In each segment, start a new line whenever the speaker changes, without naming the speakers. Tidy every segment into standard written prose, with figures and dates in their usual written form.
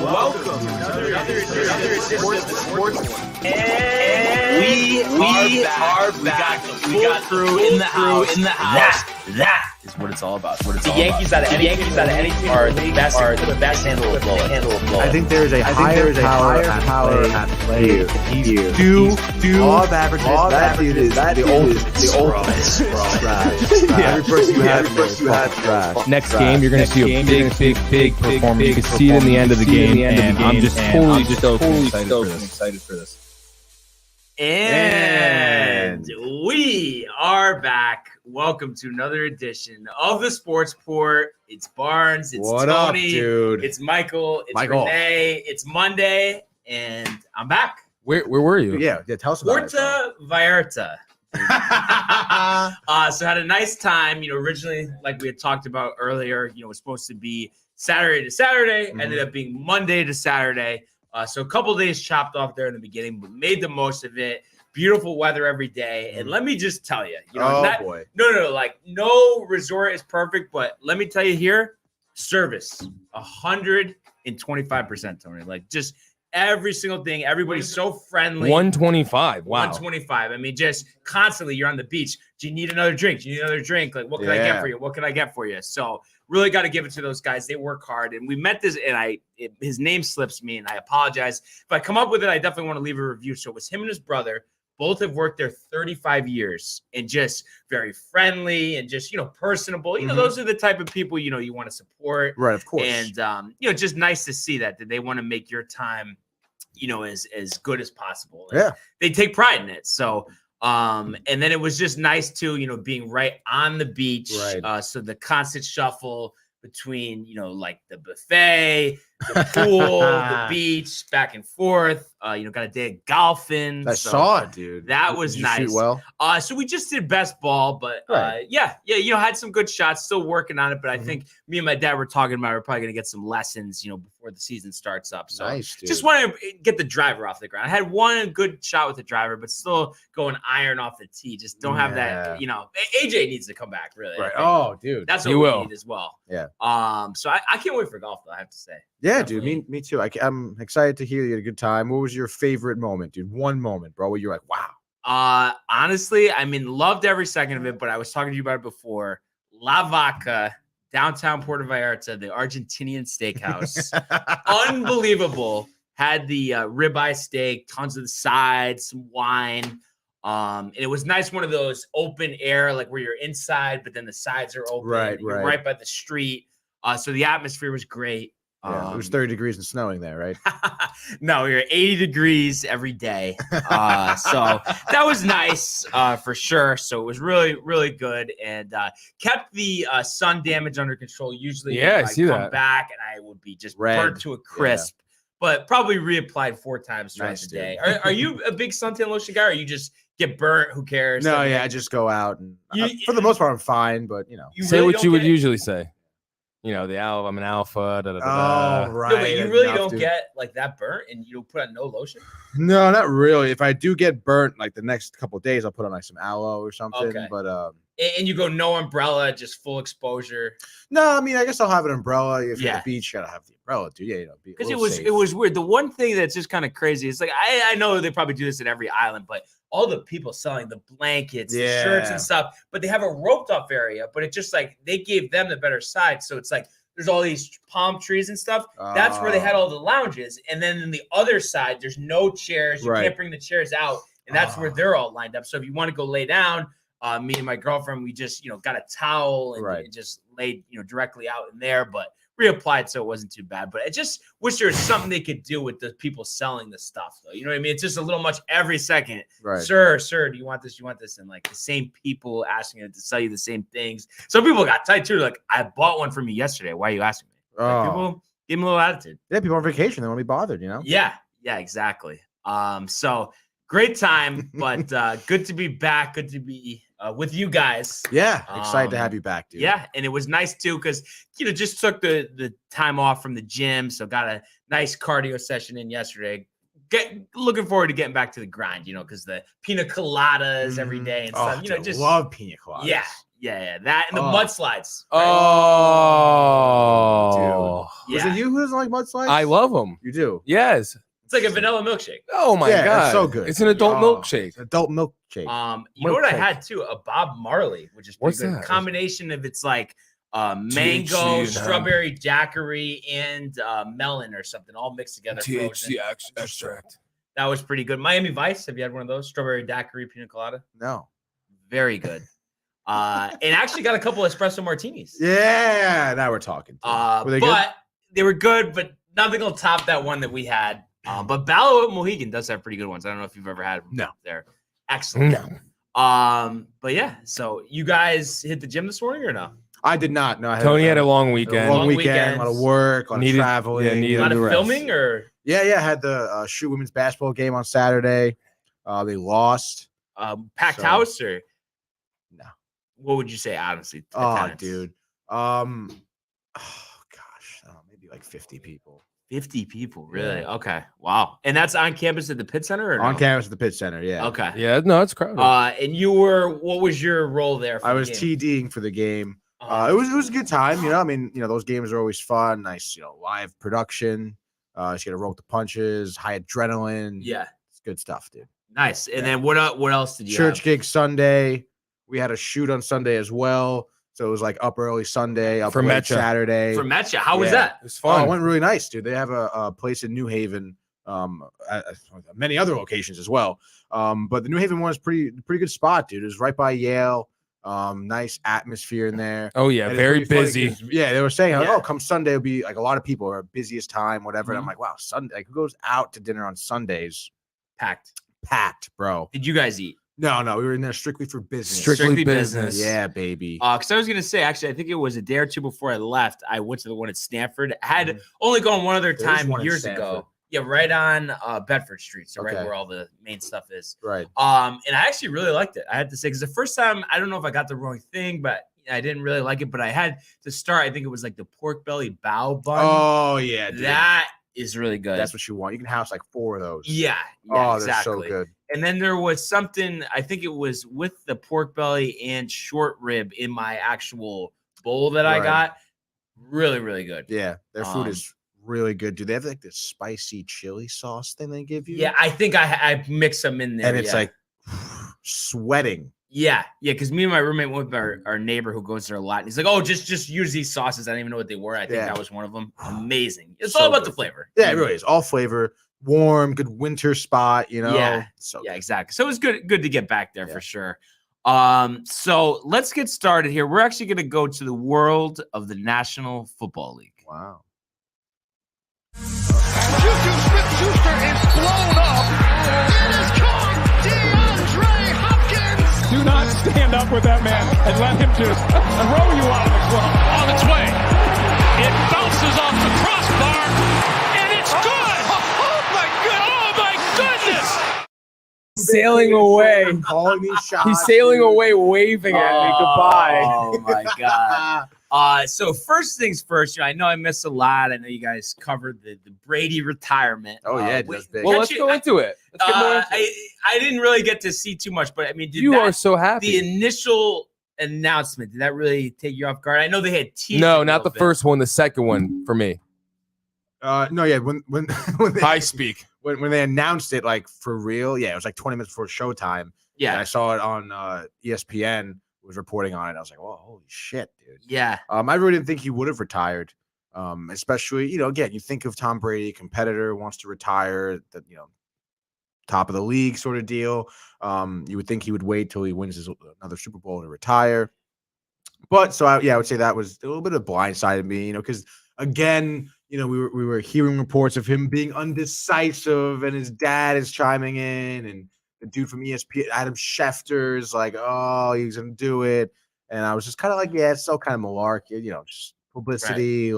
Welcome to another sports. And we are back. We got the crew in the house. That is what it's all about. The Yankees out of any team are the best handle of blowing.
I think there's a higher power at play here. Do all averages. That dude is the ultimate trash. Every person you have trash.
Next game, you're going to see a big performance. You can see it in the end of the game, and I'm just totally excited for this.
And we are back. Welcome to another edition of the Sports Port. It's Barnes. It's
what
Tony.
Up, dude?
It's Michael. It's Renee. It's Monday, and I'm back.
Where were you?
Yeah. Tell us about
Puerto Vallarta. So had a nice time. Originally, like we had talked about earlier, it was supposed to be Saturday to Saturday. Ended up being Monday to Saturday. So a couple days chopped off there in the beginning, but made the most of it. Beautiful weather every day. And let me just tell you,
boy.
No resort is perfect, but let me tell you here, service 125%, Tony. Like just every single thing. Everybody's so friendly.
125. Wow.
125. I mean, just constantly you're on the beach. Do you need another drink? Do you need another drink? Like, what can I get for you? What can I get for you? So really got to give it to those guys. They work hard. And we met this, and his name slips me, and I apologize. If I come up with it, I definitely want to leave a review. So it was him and his brother. Both have worked there 35 years and just very friendly and just, personable. Those are the type of people, you want to support.
Right, of course.
And, just nice to see that they want to make your time, as good as possible. And
yeah.
They take pride in it. So, and then it was just nice too, being right on the beach.
Right.
So the constant shuffle between, like the buffet, the pool, the beach, back and forth. Got a day of golfing.
I saw it, dude.
That was nice.
Shoot well.
So we just did best ball, but had some good shots. Still working on it, but I think me and my dad were talking about we're probably gonna get some lessons, before the season starts up. So
nice, dude.
Just want to get the driver off the ground. I had one good shot with the driver, but still going iron off the tee. Just don't have that. AJ needs to come back. Really,
right? Oh, dude,
that's what we need as well.
Yeah.
So I can't wait for golf, though. I have to say.
Yeah, definitely. Dude. Me too. I'm excited to hear you had a good time. What was your favorite moment, dude? One moment, bro, where you're like, wow.
Honestly, loved every second of it, but I was talking to you about it before. La Vaca, downtown Puerto Vallarta, the Argentinian steakhouse. Unbelievable. Had the ribeye steak, tons of the sides, some wine. And it was nice, one of those open air, like where you're inside, but then the sides are open. You're right by the street. So the atmosphere was great.
Yeah, it was 30 degrees and snowing there, right?
No, we were 80 degrees every day. So that was nice for sure. So it was really, really good and kept the sun damage under control. Usually
I see
come
that.
back and I would be just burnt to a crisp, but probably reapplied 4 times throughout the day. Are you a big suntan lotion guy or you just get burnt? Who cares?
No, I just go out and for the most part, I'm fine, but
say really what you would usually say. I'm an alpha.
Oh, right.
No, but you really don't get like that burnt and you don't put on no lotion?
No, not really. If I do get burnt, like the next couple of days, I'll put on like some aloe or something.
Okay.
But
and you go no umbrella, just full exposure.
No, I guess I'll have an umbrella. If you're at the beach, you gotta have the umbrella, dude. Yeah,
because it was weird. The one thing that's just kind of crazy is like I know they probably do this at every island, but all the people selling the blankets, the shirts and stuff, but they have a roped off area, but it's just like they gave them the better side. So it's like there's all these palm trees and stuff. That's where they had all the lounges. And then in the other side, there's no chairs. You can't bring the chairs out. And that's where they're all lined up. So if you want to go lay down, me and my girlfriend, we just, got a towel and just laid, directly out in there. But reapplied, so it wasn't too bad. But I just wish there was something they could do with the people selling the stuff, though. You know what I mean? It's just a little much every second.
Right.
Sir, do you want this? Do you want this? And like the same people asking you to sell you the same things. Some people got tight too. Like, I bought one from you yesterday. Why are you asking me? Like, people give them a little attitude.
Yeah, people on vacation. They won't be bothered,
Yeah, exactly. So great time, but good to be back. Good to be with you guys.
Yeah, excited to have you back, dude.
Yeah, and it was nice too because just took the time off from the gym, so got a nice cardio session in yesterday. Looking forward to getting back to the grind, because the pina coladas every day and stuff.
Dude, love pina coladas.
Yeah, that and the mudslides.
Right? Oh,
dude. Was it you who doesn't like mudslides?
I love them.
You do?
Yes.
It's like a vanilla milkshake.
Oh my god,
it's so good.
It's an adult milkshake.
Adult milkshake.
You know what I had too? A Bob Marley, which is pretty good.
That?
Combination of it's like mango, strawberry daiquiri, and melon or something, all mixed together.
THC extract.
That was pretty good. Miami Vice. Have you had one of those? Strawberry daiquiri pina colada.
No.
Very good. And actually got a couple espresso martinis.
Yeah, now we're talking.
Were they good? They were good, but nothing will top that one that we had. But Ballo Mohegan does have pretty good ones. I don't know if you've ever had them.
No.
They're excellent.
No.
But yeah, so you guys hit the gym this morning or no?
I did not. No,
Tony had a long weekend.
A lot of work, a lot of traveling.
A lot of filming or?
Yeah. I had the shoot women's basketball game on Saturday. They lost.
Packed house or?
No.
What would you say, honestly?
Dude. Maybe like 50 people.
50 people, really? Yeah. Okay. Wow. And that's on campus at the Pitt Center? Or
on campus at the Pitt Center, yeah.
Okay.
Yeah, no, it's crowded.
And what was your role there?
I was TDing for the game. It was a good time, those games are always fun, nice, live production. Just gotta roll the punches, high adrenaline.
Yeah.
It's good stuff, dude.
Nice. And then what else did you
Church gig Sunday. We had a shoot on Sunday as well. So it was like up early Sunday, up late Saturday.
For Metcha. How was that?
It was fun. It went really nice, dude. They have a place in New Haven, many other locations as well. But the New Haven one is pretty good spot, dude. It was right by Yale. Nice atmosphere in there.
Oh yeah, very busy.
Yeah, they were saying, come Sunday, it'll be like a lot of people are busiest time, whatever. And I'm like, wow, Sunday. Like, who goes out to dinner on Sundays? Packed, bro.
Did you guys eat?
No, we were in there strictly for business.
Strictly business.
Yeah, baby.
Because I was gonna say, actually, I think it was a day or two before I left. I went to the one at Stanford. I had only gone one other time years ago. Yeah, right on Bedford Street, so right where all the main stuff is.
Right.
And I actually really liked it. I had to say, because the first time, I don't know if I got the wrong thing, but I didn't really like it. But I had to start. I think it was like the pork belly bao bun.
Oh yeah, dude.
That is really good.
That's what you want. You can house like 4 of those.
Yeah,
exactly. They're so good.
And then there was something, I think it was with the pork belly and short rib in my actual bowl that I got. Really, really good.
Yeah, their food is really good. Do they have like this spicy chili sauce thing they give you?
Yeah, I think I mix them in there.
And it's like sweating.
Yeah, because me and my roommate went with our neighbor who goes there a lot. And he's like, oh, just use these sauces. I didn't even know what they were. I think that was one of them. Amazing. It's all about the flavor.
Yeah, it really is. All flavor. Warm, good winter spot,
Yeah. Yeah, exactly. So it was good to get back there for sure. So let's get started here. We're actually going to go to the world of the National Football League.
Wow.
Juju Smith-Schuster is blown up. It is caught. DeAndre Hopkins. Do not stand up with that man and let him just throw you out of the club. On its way. It bounces off the crossbar, and it's good. Oh, my goodness.
Sailing away.
Calling these shots.
He's sailing away, waving at me goodbye.
Oh, my God. So first things first, I know I missed a lot. I know you guys covered the Brady retirement.
Oh, yeah. That's big.
Well, let's go into it. Let's get more into it.
I didn't really get to see too much, but I mean,
you are so happy.
The initial announcement, did that really take you off guard? I know they had teased.
No, not the first one. The second one for me.
No, yeah. When
I speak.
When they announced it, like for real, it was like 20 minutes before showtime.
Yeah,
and I saw it on ESPN. Was reporting on it. I was like, "Whoa, holy shit, dude!"
Yeah.
I really didn't think he would have retired. Especially, again, you think of Tom Brady, competitor, wants to retire, that top of the league sort of deal. You would think he would wait till he wins another Super Bowl to retire. But so I would say that was a little bit of blindsided me, because again, we were hearing reports of him being undecisive, and his dad is chiming in, and the dude from ESPN, Adam Schefter, is like, oh, he's gonna do it, and I was just kind of like, it's still kind of malarkey, just publicity, it's a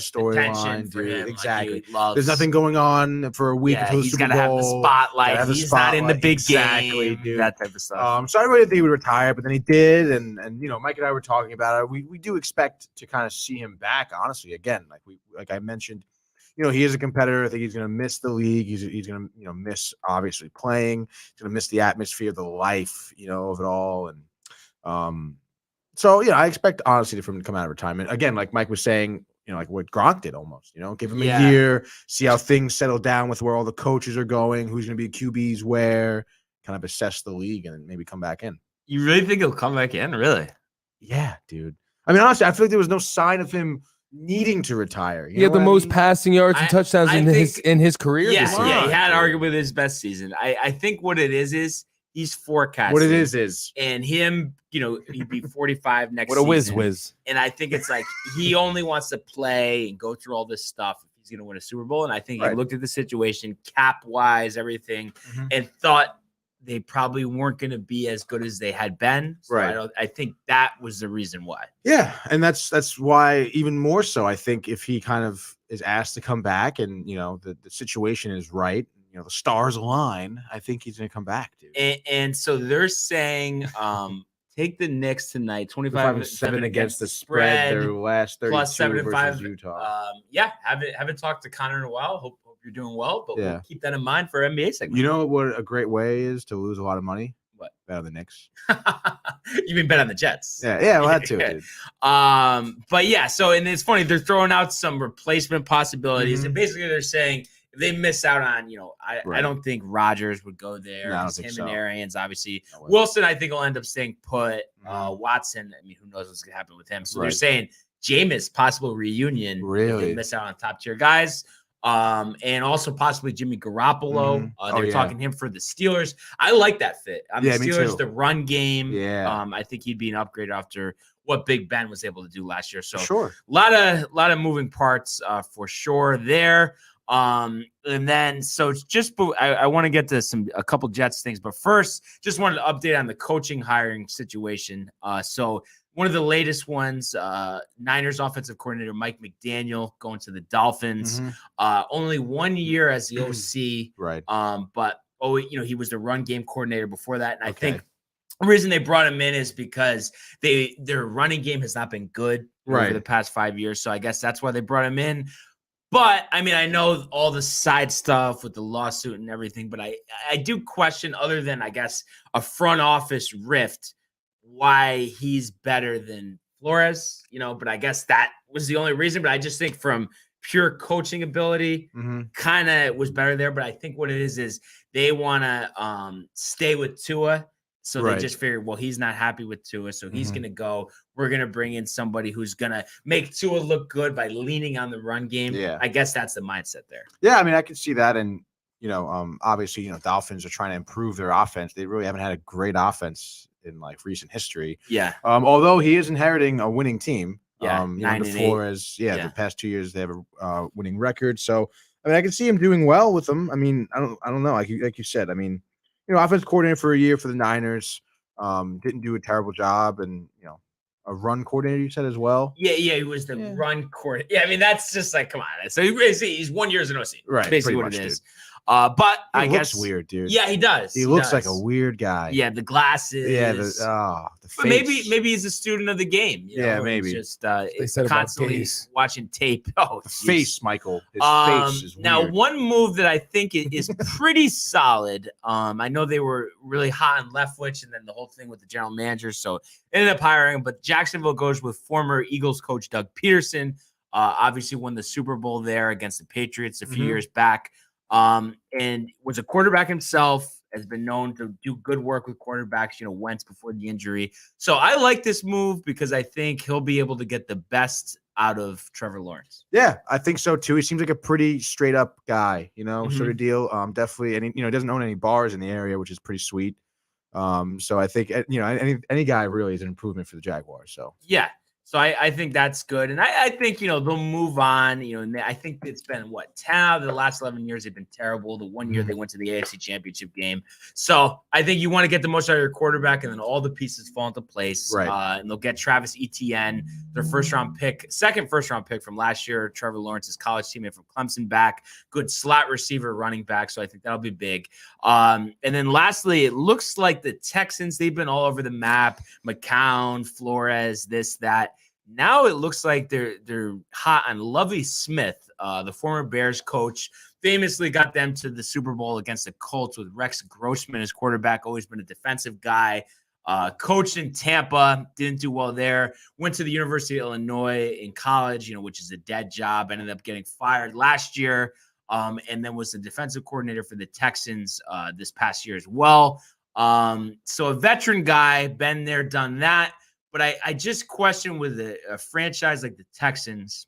storyline, dude. Exactly. There's nothing going on for a week until the Super Bowl.
He's gotta have the spotlight. He's not in the big game,
dude.
That type of stuff.
So I really didn't think he would retire, but then he did, and Mike and I were talking about it. We do expect to kind of see him back. Honestly, again, like I mentioned. He is a competitor. I think he's going to miss the league. He's going to, miss obviously playing. He's going to miss the atmosphere, the life, of it all. And So, I expect, honestly, for him to come out of retirement. Again, like Mike was saying, like what Gronk did almost, give him a year, see how things settle down with where all the coaches are going, who's going to be QBs where, kind of assess the league and maybe come back in.
You really think he'll come back in? Really?
Yeah, dude. I mean, honestly, I feel like there was no sign of him needing to retire.
He had the most passing yards and touchdowns in his career.
Yeah,
this year.
He had arguably his best season. I think what it is he's forecasting.
What it is.
And him, he'd be 45 next season.
What a whiz.
And I think it's like he only wants to play and go through all this stuff if he's going to win a Super Bowl. And I think he looked at the situation, cap-wise, everything, and thought they probably weren't going to be as good as they had been. So I think that was the reason why.
Yeah, and that's why even more so, I think if he kind of is asked to come back and, the situation is right, the stars align, I think he's going to come back, dude.
And so they're saying take the Knicks tonight, 25-7 against the spread.
Their last 32
plus 7-5
Utah.
Haven't talked to Connor in a while. Hope you're doing well, but we'll keep that in mind for NBA segment.
You know what a great way is to lose a lot of money?
What?
Bet on the Knicks.
You mean bet on the Jets?
Yeah, well, that too, dude.
But yeah, so and it's funny, they're throwing out some replacement possibilities, and basically they're saying if they miss out on, I don't think Rodgers would go there.
No,
And Arians, obviously. Wilson, I think, will end up staying put. Watson, I mean, who knows what's going to happen with him. So they're saying Jameis, possible reunion. If they miss out on top tier guys. And also possibly Jimmy Garoppolo. They're talking him for the Steelers. I like that fit. On the Steelers, the run game.
Yeah.
I think he'd be an upgrade after what Big Ben was able to do last year. So
sure.
A lot of moving parts for sure there. And then so it's just I want to get to a couple Jets things, but first just wanted to update on the coaching hiring situation. So one of the latest ones, Niners offensive coordinator Mike McDaniel going to the Dolphins. Only 1 year as the OC,
right?
But he was the run game coordinator before that, and I think the reason they brought him in is because their running game has not been good over the past 5 years. So I guess that's why they brought him in. But I mean, I know all the side stuff with the lawsuit and everything, but I do question, other than I guess a front office rift, why he's better than Flores, but I guess that was the only reason. But I just think from pure coaching ability, kind of was better there. But I think what it is they want to stay with Tua. So they just figured, well, he's not happy with Tua, so he's going to go. We're going to bring in somebody who's going to make Tua look good by leaning on the run game. Yeah. I guess that's the mindset there.
Yeah, I mean, I can see that. And, obviously, Dolphins are trying to improve their offense. They really haven't had a great offense in, recent history. Yeah. Although he is inheriting a winning team.
Yeah, 9-8.
Flores, the past 2 years they have a winning record. So, I mean, I can see him doing well with them. I mean, I don't know. Like you said, I mean, offense coordinator for a year for the Niners, didn't do a terrible job, and a run coordinator you said as well.
Yeah, he was the run coordinator. Yeah, I mean that's just like, come on. So he's 1 year as an OC,
right?
Basically what it is. But I guess
weird, dude.
Yeah, he does.
He looks like a weird guy.
Yeah, the glasses.
Yeah, the face.
But maybe he's a student of the game.
Maybe.
Just constantly watching tape. Oh,
the face, Michael. His face is weird.
Now, one move that I think is pretty solid. I know they were really hot on Leftwich, and then the whole thing with the general manager. So ended up hiring him. But Jacksonville goes with former Eagles coach Doug Peterson. Obviously won the Super Bowl there against the Patriots a few years back. And was a quarterback himself, has been known to do good work with quarterbacks, Wentz before the injury. So I like this move because I think he'll be able to get the best out of Trevor Lawrence.
Yeah, I think so too. He seems like a pretty straight up guy, sort of deal. Definitely. And he doesn't own any bars in the area, which is pretty sweet. So I think, any guy really is an improvement for the Jaguars. So
yeah. So I think that's good. And I think, they'll move on. And I think it's been, 10 out of the last 11 years they've been terrible. The 1 year they went to the AFC Championship game. So I think you want to get the most out of your quarterback, and then all the pieces fall into place. Right. And they'll get Travis Etienne, their second first round pick from last year, Trevor Lawrence's college teammate from Clemson, back. Good slot receiver, running back. So I think that'll be big. And then lastly, it looks like the Texans, they've been all over the map. McCown, Flores, this, that. Now it looks like they're hot on Lovie Smith, the former Bears coach, famously got them to the Super Bowl against the Colts with Rex Grossman as quarterback, always been a defensive guy. Coached in Tampa, didn't do well there. Went to the University of Illinois in college, which is a dead job. Ended up getting fired last year, and then was the defensive coordinator for the Texans this past year as well. So a veteran guy, been there, done that. But I just question with a franchise like the Texans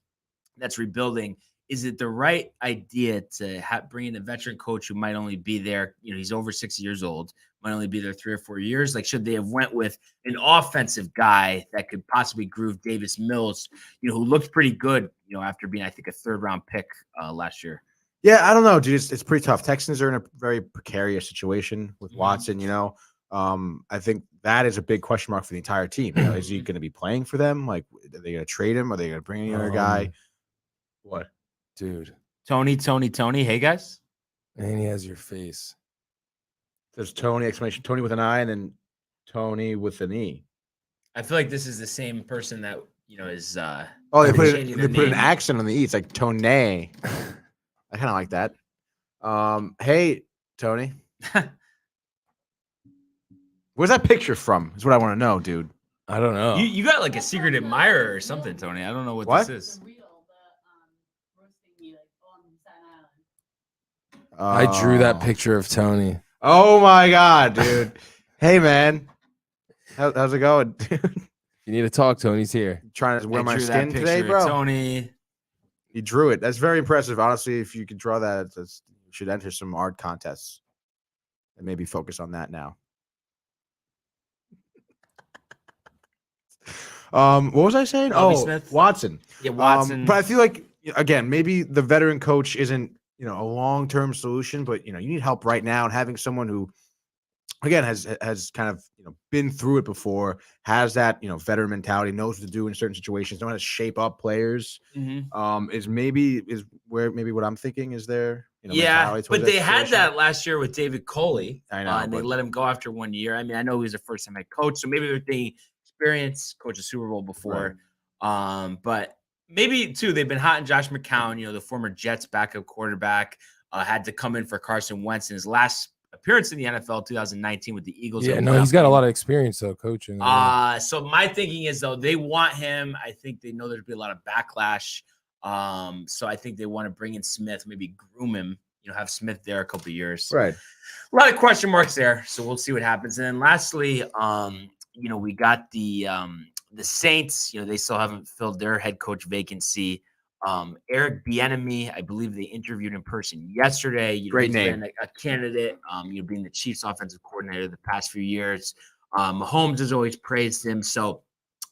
that's rebuilding, is it the right idea to bring in a veteran coach who might only be there, he's over 60 years old, might only be there 3 or 4 years? Like, should they have went with an offensive guy that could possibly groove Davis Mills, who looked pretty good, after being, I think, a 3rd-round pick last year?
Yeah, I don't know, dude. It's pretty tough. Texans are in a very precarious situation with Watson, I think that is a big question mark for the entire team. Is he going to be playing for them? Like, are they going to trade him? Are they going to bring any other guy? What?
Dude.
Tony. Hey, guys.
And he has your face.
There's Tony, exclamation, Tony with an I, and then Tony with an E.
I feel like this is the same person that, is
they put an accent on the E. It's like Tony. I kind of like that. Hey, Tony. Where's that picture from? Is what I want to know, dude.
I don't know.
You got like a secret admirer or something, Tony. I don't know what this is.
I drew that picture of Tony.
Oh my God, dude. Hey, man. How's it going, dude?
You need to talk, Tony's here.
Trying to wear my skin today, bro.
Tony.
He drew it. That's very impressive. Honestly, if you could draw that, you should enter some art contests and maybe focus on that now. What was I saying?
Smith.
Watson.
Yeah, Watson.
But I feel like, again, maybe the veteran coach isn't, a long-term solution, but, you need help right now, and having someone who, again, has kind of, been through it before, has that, veteran mentality, knows what to do in certain situations, knows how to shape up players, is where what I'm thinking is there.
Yeah, but they had that last year with David Coley.
I know.
And they let him go after 1 year. I mean, I know he was a first-time head coach, so maybe they're thinking experience, coach a Super Bowl before. Right. But maybe, too, they've been hot in Josh McCown, the former Jets backup quarterback, had to come in for Carson Wentz in his last appearance in the NFL 2019 with the Eagles.
Yeah, no, he's got a lot of experience, though, coaching.
So my thinking is, though, they want him. I think they know there'd be a lot of backlash. So I think they want to bring in Smith, maybe groom him, have Smith there a couple of years.
Right.
A lot of question marks there. So we'll see what happens. And then lastly, we got the Saints, they still haven't filled their head coach vacancy. Eric Bieniemy, I believe they interviewed in person yesterday.
Great name.
Been a candidate, being the Chiefs offensive coordinator the past few years. Mahomes has always praised him. So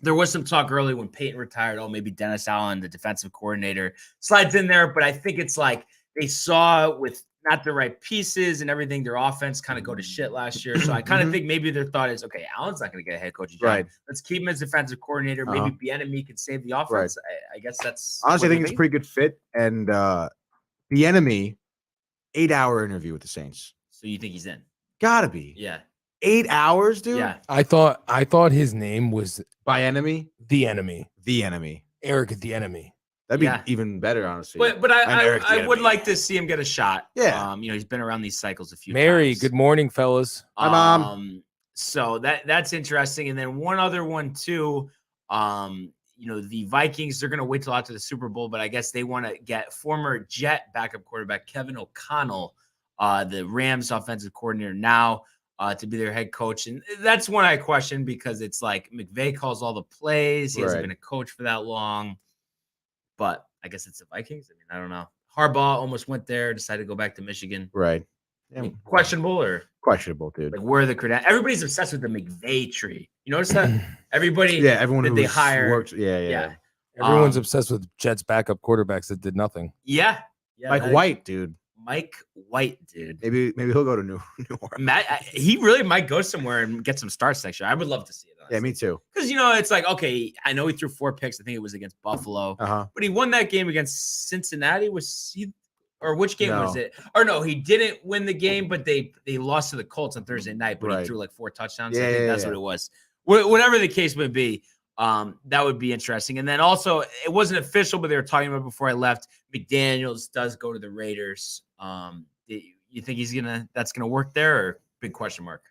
there was some talk early when Peyton retired. Oh, maybe Dennis Allen, the defensive coordinator, slides in there. But I think it's like they saw with not the right pieces and everything, their offense kind of go to shit last year. So I kind of think maybe their thought is, okay, Allen's not going to get a head coach job.
Right.
Let's keep him as defensive coordinator. Maybe Bieniemy could save the offense.
Right.
I guess that's
honestly, I think it's a pretty good fit. And Bieniemy, 8-hour interview with the Saints.
So you think he's in?
Gotta be.
Yeah.
8 hours, dude.
Yeah.
I thought his name was
Bieniemy.
The Enemy.
The Enemy.
Eric the Enemy.
That'd be even better, honestly.
But I would like to see him get a shot.
Yeah.
He's been around these cycles a few times.
Mary, good morning, fellas.
Hi, Mom.
So that's interesting. And then one other one too. The Vikings, they're going to wait till after the Super Bowl, but I guess they want to get former Jet backup quarterback Kevin O'Connell, the Rams offensive coordinator now, to be their head coach. And that's one I question because it's like McVay calls all the plays. He hasn't been a coach for that long. But I guess it's the Vikings. I mean, I don't know. Harbaugh almost went there, decided to go back to Michigan.
Right.
I mean, questionable or?
Questionable, dude.
Like, where are the credentials? Everybody's obsessed with the McVay tree. You notice that? Everybody
everyone
that
who
they hire.
Works, yeah.
Everyone's obsessed with Jets backup quarterbacks that did nothing.
Yeah.
Mike White, dude.
Mike White, dude.
Maybe he'll go to New Orleans.
He really might go somewhere and get some starts next year. I would love to see it.
Yeah, me too.
Because, it's like, okay, I know he threw 4 picks. I think it was against Buffalo. But he won that game against Cincinnati. Or which game was it? Or no, he didn't win the game, but they lost to the Colts on Thursday night. But he threw like 4 touchdowns. I think that's what it was. Whatever the case may be, that would be interesting. And then also, it wasn't official, but they were talking about before I left, McDaniels does go to the Raiders. You think that's gonna work there, or big question mark?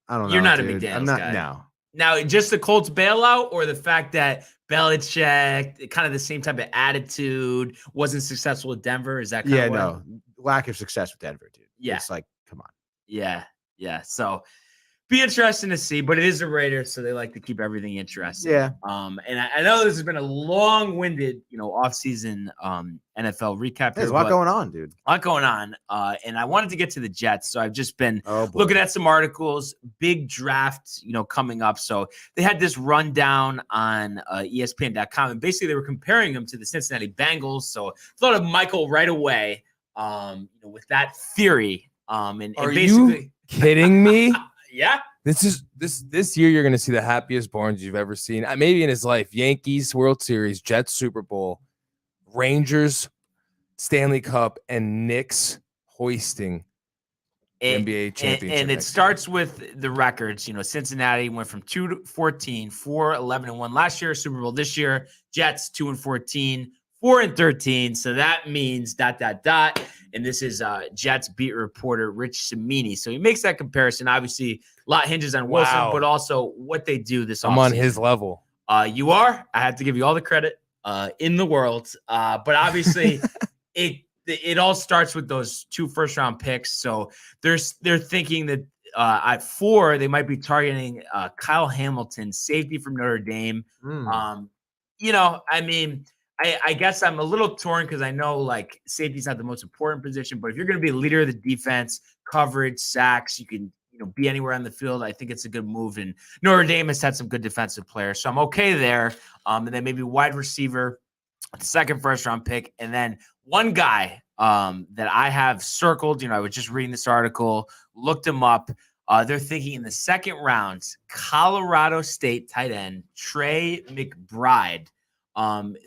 I don't know.
You're not
dude.
a McDaniels
I'm not.
guy.
No.
Now, just the Colts bailout, or the fact that Belichick, kind of the same type of attitude, wasn't successful with Denver? Is that kind of
no lack of success with Denver, dude?
Yeah,
it's like, come on.
Yeah. So be interesting to see, but it is the Raiders, so they like to keep everything interesting.
Yeah.
And I know this has been a long-winded, off-season NFL recap.
There's a lot going on, dude.
A lot going on. And I wanted to get to the Jets, so I've just been looking at some articles, big draft, coming up. So they had this rundown on ESPN.com, and basically they were comparing them to the Cincinnati Bengals. So I thought of Michael right away, with that theory. And
Are
basically,
you kidding me?
Yeah.
This year you're going to see the happiest Barnes you've ever seen. Maybe in his life. Yankees World Series, Jets Super Bowl, Rangers Stanley Cup, and Knicks hoisting the NBA championship.
And it starts with the records. Cincinnati went from 2-14, 4-11-1 last year, Super Bowl this year. Jets 2-14, 4-13. So that means ... And this is Jets beat reporter Rich Cimini. So he makes that comparison. Obviously, a lot hinges on Wilson, but also what they do this offseason.
I'm on his level.
You are. I have to give you all the credit in the world. But obviously, it all starts with those 2 first-round picks. So they're thinking that at 4, they might be targeting Kyle Hamilton, safety from Notre Dame. I guess I'm a little torn because I know safety's not the most important position, but if you're going to be a leader of the defense, coverage, sacks, you can be anywhere on the field. I think it's a good move, and Notre Dame has had some good defensive players, so I'm okay there. And then maybe wide receiver, the 2nd first-round pick, and then one guy that I have circled. I was just reading this article, looked him up. They're thinking in the 2nd round, Colorado State tight end Trey McBride.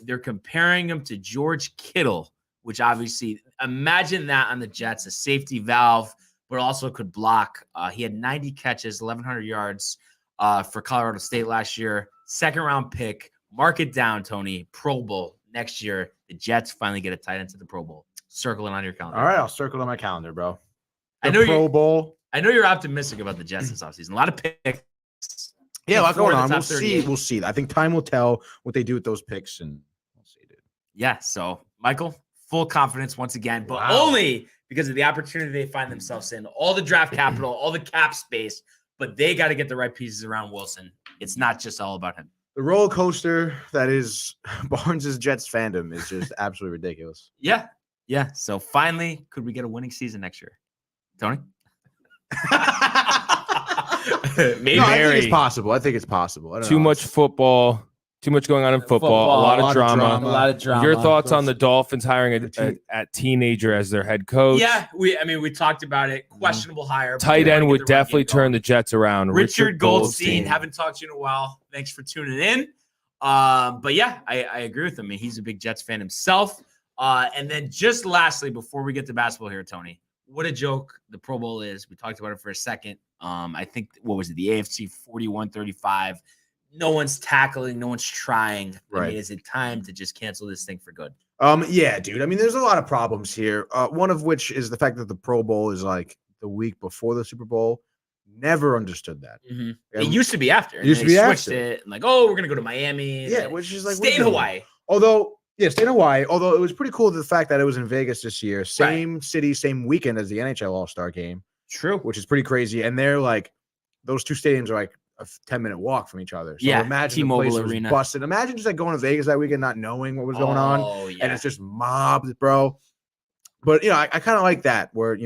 They're comparing him to George Kittle, which obviously, imagine that on the Jets, a safety valve, but also could block. He had 90 catches, 1,100 yards for Colorado State last year. 2nd round pick. Mark it down, Tony. Pro Bowl next year. The Jets finally get a tight end to the Pro Bowl. Circle it on your calendar.
All right, I'll circle it on my calendar, bro.
I know
Pro Bowl.
I know you're optimistic about the Jets this offseason. A lot of picks.
Yeah, a lot going on. We'll see. I think time will tell what they do with those picks, and we'll see, dude.
Yeah, so, Michael, full confidence once again, but only because of the opportunity they find themselves in. All the draft capital, all the cap space, but they got to get the right pieces around Wilson. It's not just all about him.
The roller coaster that is Barnes' Jets fandom is just absolutely ridiculous.
Yeah. So, finally, could we get a winning season next year? Tony?
Maybe. No, I think it's possible. I don't know.
Too much football. Too much going on in football. A lot of drama. Your thoughts on the Dolphins hiring a teenager as their head coach?
Yeah, we talked about it. Questionable hire.
Tight end would definitely turn the Jets around.
Richard Goldstein. Haven't talked to you in a while. Thanks for tuning in. But yeah, I agree with him. He's a big Jets fan himself. And then just lastly, before we get to basketball here, Tony, what a joke the Pro Bowl is. We talked about it for a second. I think, what was it? The AFC 41-35. No one's tackling. No one's trying.
Right.
Is it time to just cancel this thing for good?
Yeah, dude. There's a lot of problems here. One of which is the fact that the Pro Bowl is the week before the Super Bowl. Never understood that.
Mm-hmm. It used to be after.
It switched
it. And we're going to go to Miami.
Yeah, which is
stay in Hawaii.
Stay in Hawaii. Although it was pretty cool the fact that it was in Vegas this year. Same city, same weekend as the NHL All-Star game.
True.
Which is pretty crazy. And they're those two stadiums are a 10-minute walk from each other. So imagine
T-Mobile
the place
Arena.
Was busted. Imagine just going to Vegas that weekend, not knowing what was going on.
Yeah.
And it's just mobbed, bro. But, I kind of like that where,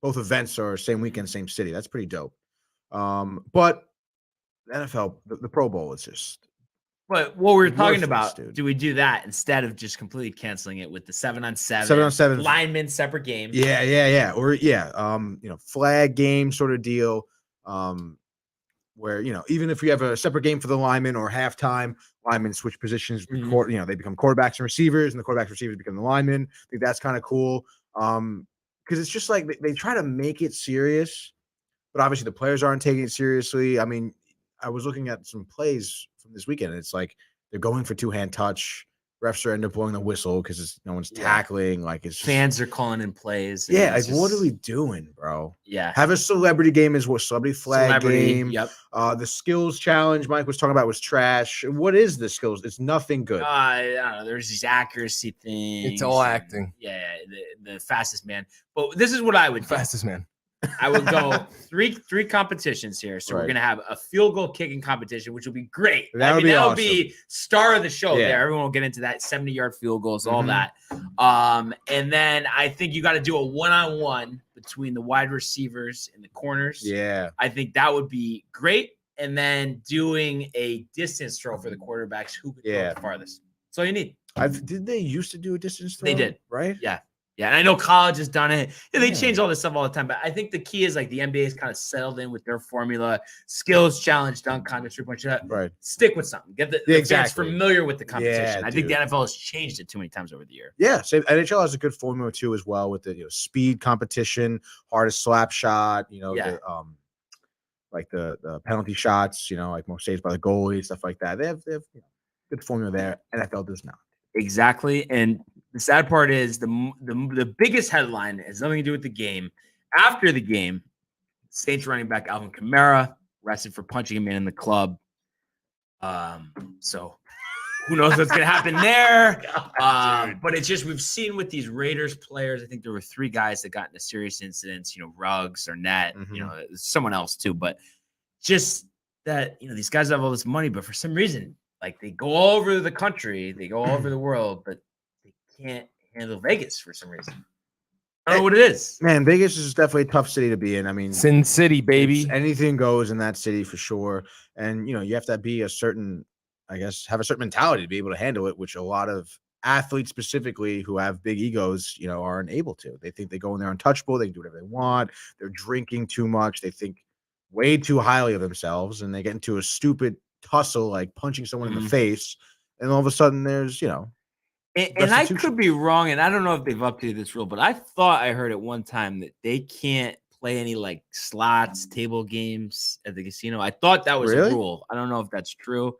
both events are same weekend, same city. That's pretty dope. But the NFL, the Pro Bowl is just.
But what we were talking about, dude. Do we do that instead of just completely canceling it with the 7-on-7?
7-on-7.
Linemen, separate game.
Yeah. Or, flag game sort of deal. Where, even if we have a separate game for the linemen or halftime, linemen switch positions,
Mm-hmm.
They become quarterbacks and receivers, and the quarterbacks and receivers become the linemen. I think that's kind of cool. Because it's just they try to make it serious, but obviously the players aren't taking it seriously. I was looking at some plays from this weekend, and it's they're going for two-hand touch. refs are end up blowing the whistle because no one's tackling. Like it's just,
fans are calling in plays.
Yeah, like what are we doing, bro?
Yeah,
have a celebrity game as well. Celebrity flag game.
Yep.
The skills challenge Mike was talking about was trash. What is the skills? It's nothing good.
I don't know. There's these accuracy things.
It's all acting.
Yeah, the fastest man. But this is what I would do.
Fastest man.
I would go three competitions here. So we're gonna have a field goal kicking competition, which will be great.
That'll be
star of the show
Yeah.
there. Everyone will get into that 70-yard field goals, all that. And then I think you got to do a one-on-one between the wide receivers and the corners.
Yeah.
I think that would be great. And then doing a distance throw for the quarterbacks who could throw the farthest. That's all you need.
Did they used to do a distance throw?
They did.
Right?
Yeah. Yeah, and I know college has done it. Yeah, they change all this stuff all the time, but I think the key is like the NBA is kind of settled in with their formula, skills challenge, dunk contest, 3-point shot.
Right.
Stick with something. Get the fans familiar with the competition.
Yeah,
I think the NFL has changed it too many times over the year.
Yeah, so NHL has a good formula too as well with the speed competition, hardest slap shot, the penalty shots, like most saves by the goalie, stuff like that. They have good formula there. NFL does not.
Exactly. And the sad part is the biggest headline has nothing to do with the game. After the game, Saints running back Alvin Kamara arrested for punching a man in the club. So who knows what's going to happen there? But it's just we've seen with these Raiders players. I think there were 3 guys that got into serious incidents. Ruggs or Net. Someone else too. But just that these guys have all this money, but for some reason, like they go all over the country, they go all over the world, but they can't handle Vegas for some reason. I don't know what it is.
Man, Vegas is definitely a tough city to be in. I mean,
Sin City, baby.
Anything goes in that city for sure. And you have to be have a certain mentality to be able to handle it, which a lot of athletes specifically who have big egos, aren't able to. They think they go in there untouchable, they can do whatever they want. They're drinking too much, they think way too highly of themselves, and they get into a stupid tussle, like punching someone in the face, and all of a sudden there's
and I could be wrong, and I don't know if they've updated this rule, but I thought I heard at one time that they can't play any like slots, table games at the casino. I thought that was a rule. I don't know if that's true.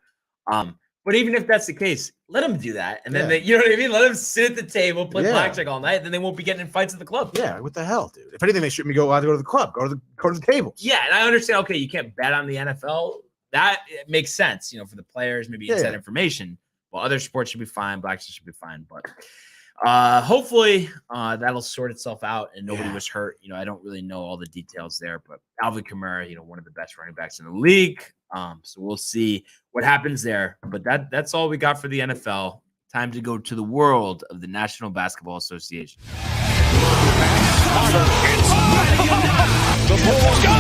But even if that's the case, let them do that, and then they, you know what I mean. Let them sit at the table, play blackjack all night, then they won't be getting in fights at the club.
Yeah, what the hell, dude? If anything, they shouldn't be go to the club, go to the tables.
Yeah, and I understand. Okay, you can't bet on the NFL. That makes sense, for the players, maybe inside information. Well, other sports should be fine. Blacks should be fine. But hopefully that'll sort itself out and nobody was hurt. I don't really know all the details there. But Alvin Kamara, one of the best running backs in the league. So we'll see what happens there. But that's all we got for the NFL. Time to go to the world of the National Basketball Association.
The Bulls go!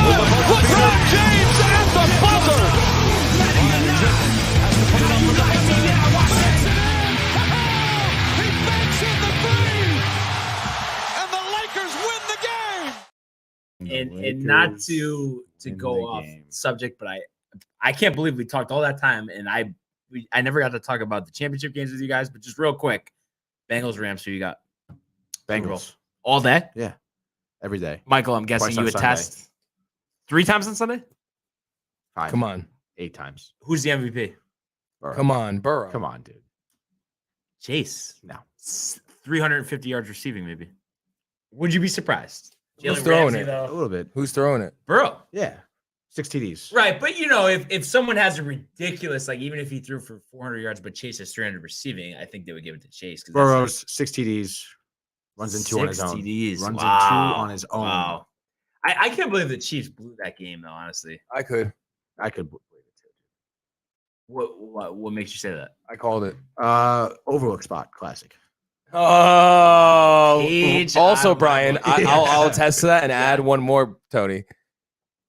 LeBron James at the buzzer! He makes it the three! And the Lakers win the game!
And not to go off subject, but I can't believe we talked all that time, and I never got to talk about the championship games with you guys, but just real quick, Bengals, Rams, who you got?
Bengals.
All day?
Yeah. Every day.
Michael, I'm guessing you attest 3 times on Sunday?
5.
Come on.
8 times.
Who's the MVP?
Burrow.
Come on, Burrow.
Come on, dude.
Chase.
No.
350 yards receiving, maybe. Would you be surprised?
Who's throwing it?
A little bit.
Who's throwing it?
Burrow.
Yeah. 6 TDs.
Right, but if someone has a ridiculous, like even if he threw for 400 yards, but Chase has 300 receiving, I think they would give it to Chase.
Burrow's 6 TDs. Runs in 2 on his own.
TDs.
Runs in 2 on his own.
Wow. I can't believe the Chiefs blew that game, though, honestly.
I could
believe it too.
What makes you say that?
I called it.
Overlook spot. Classic.
Oh.
Cage
Also,
on
Brian, I'll attest to that and add one more, Tony.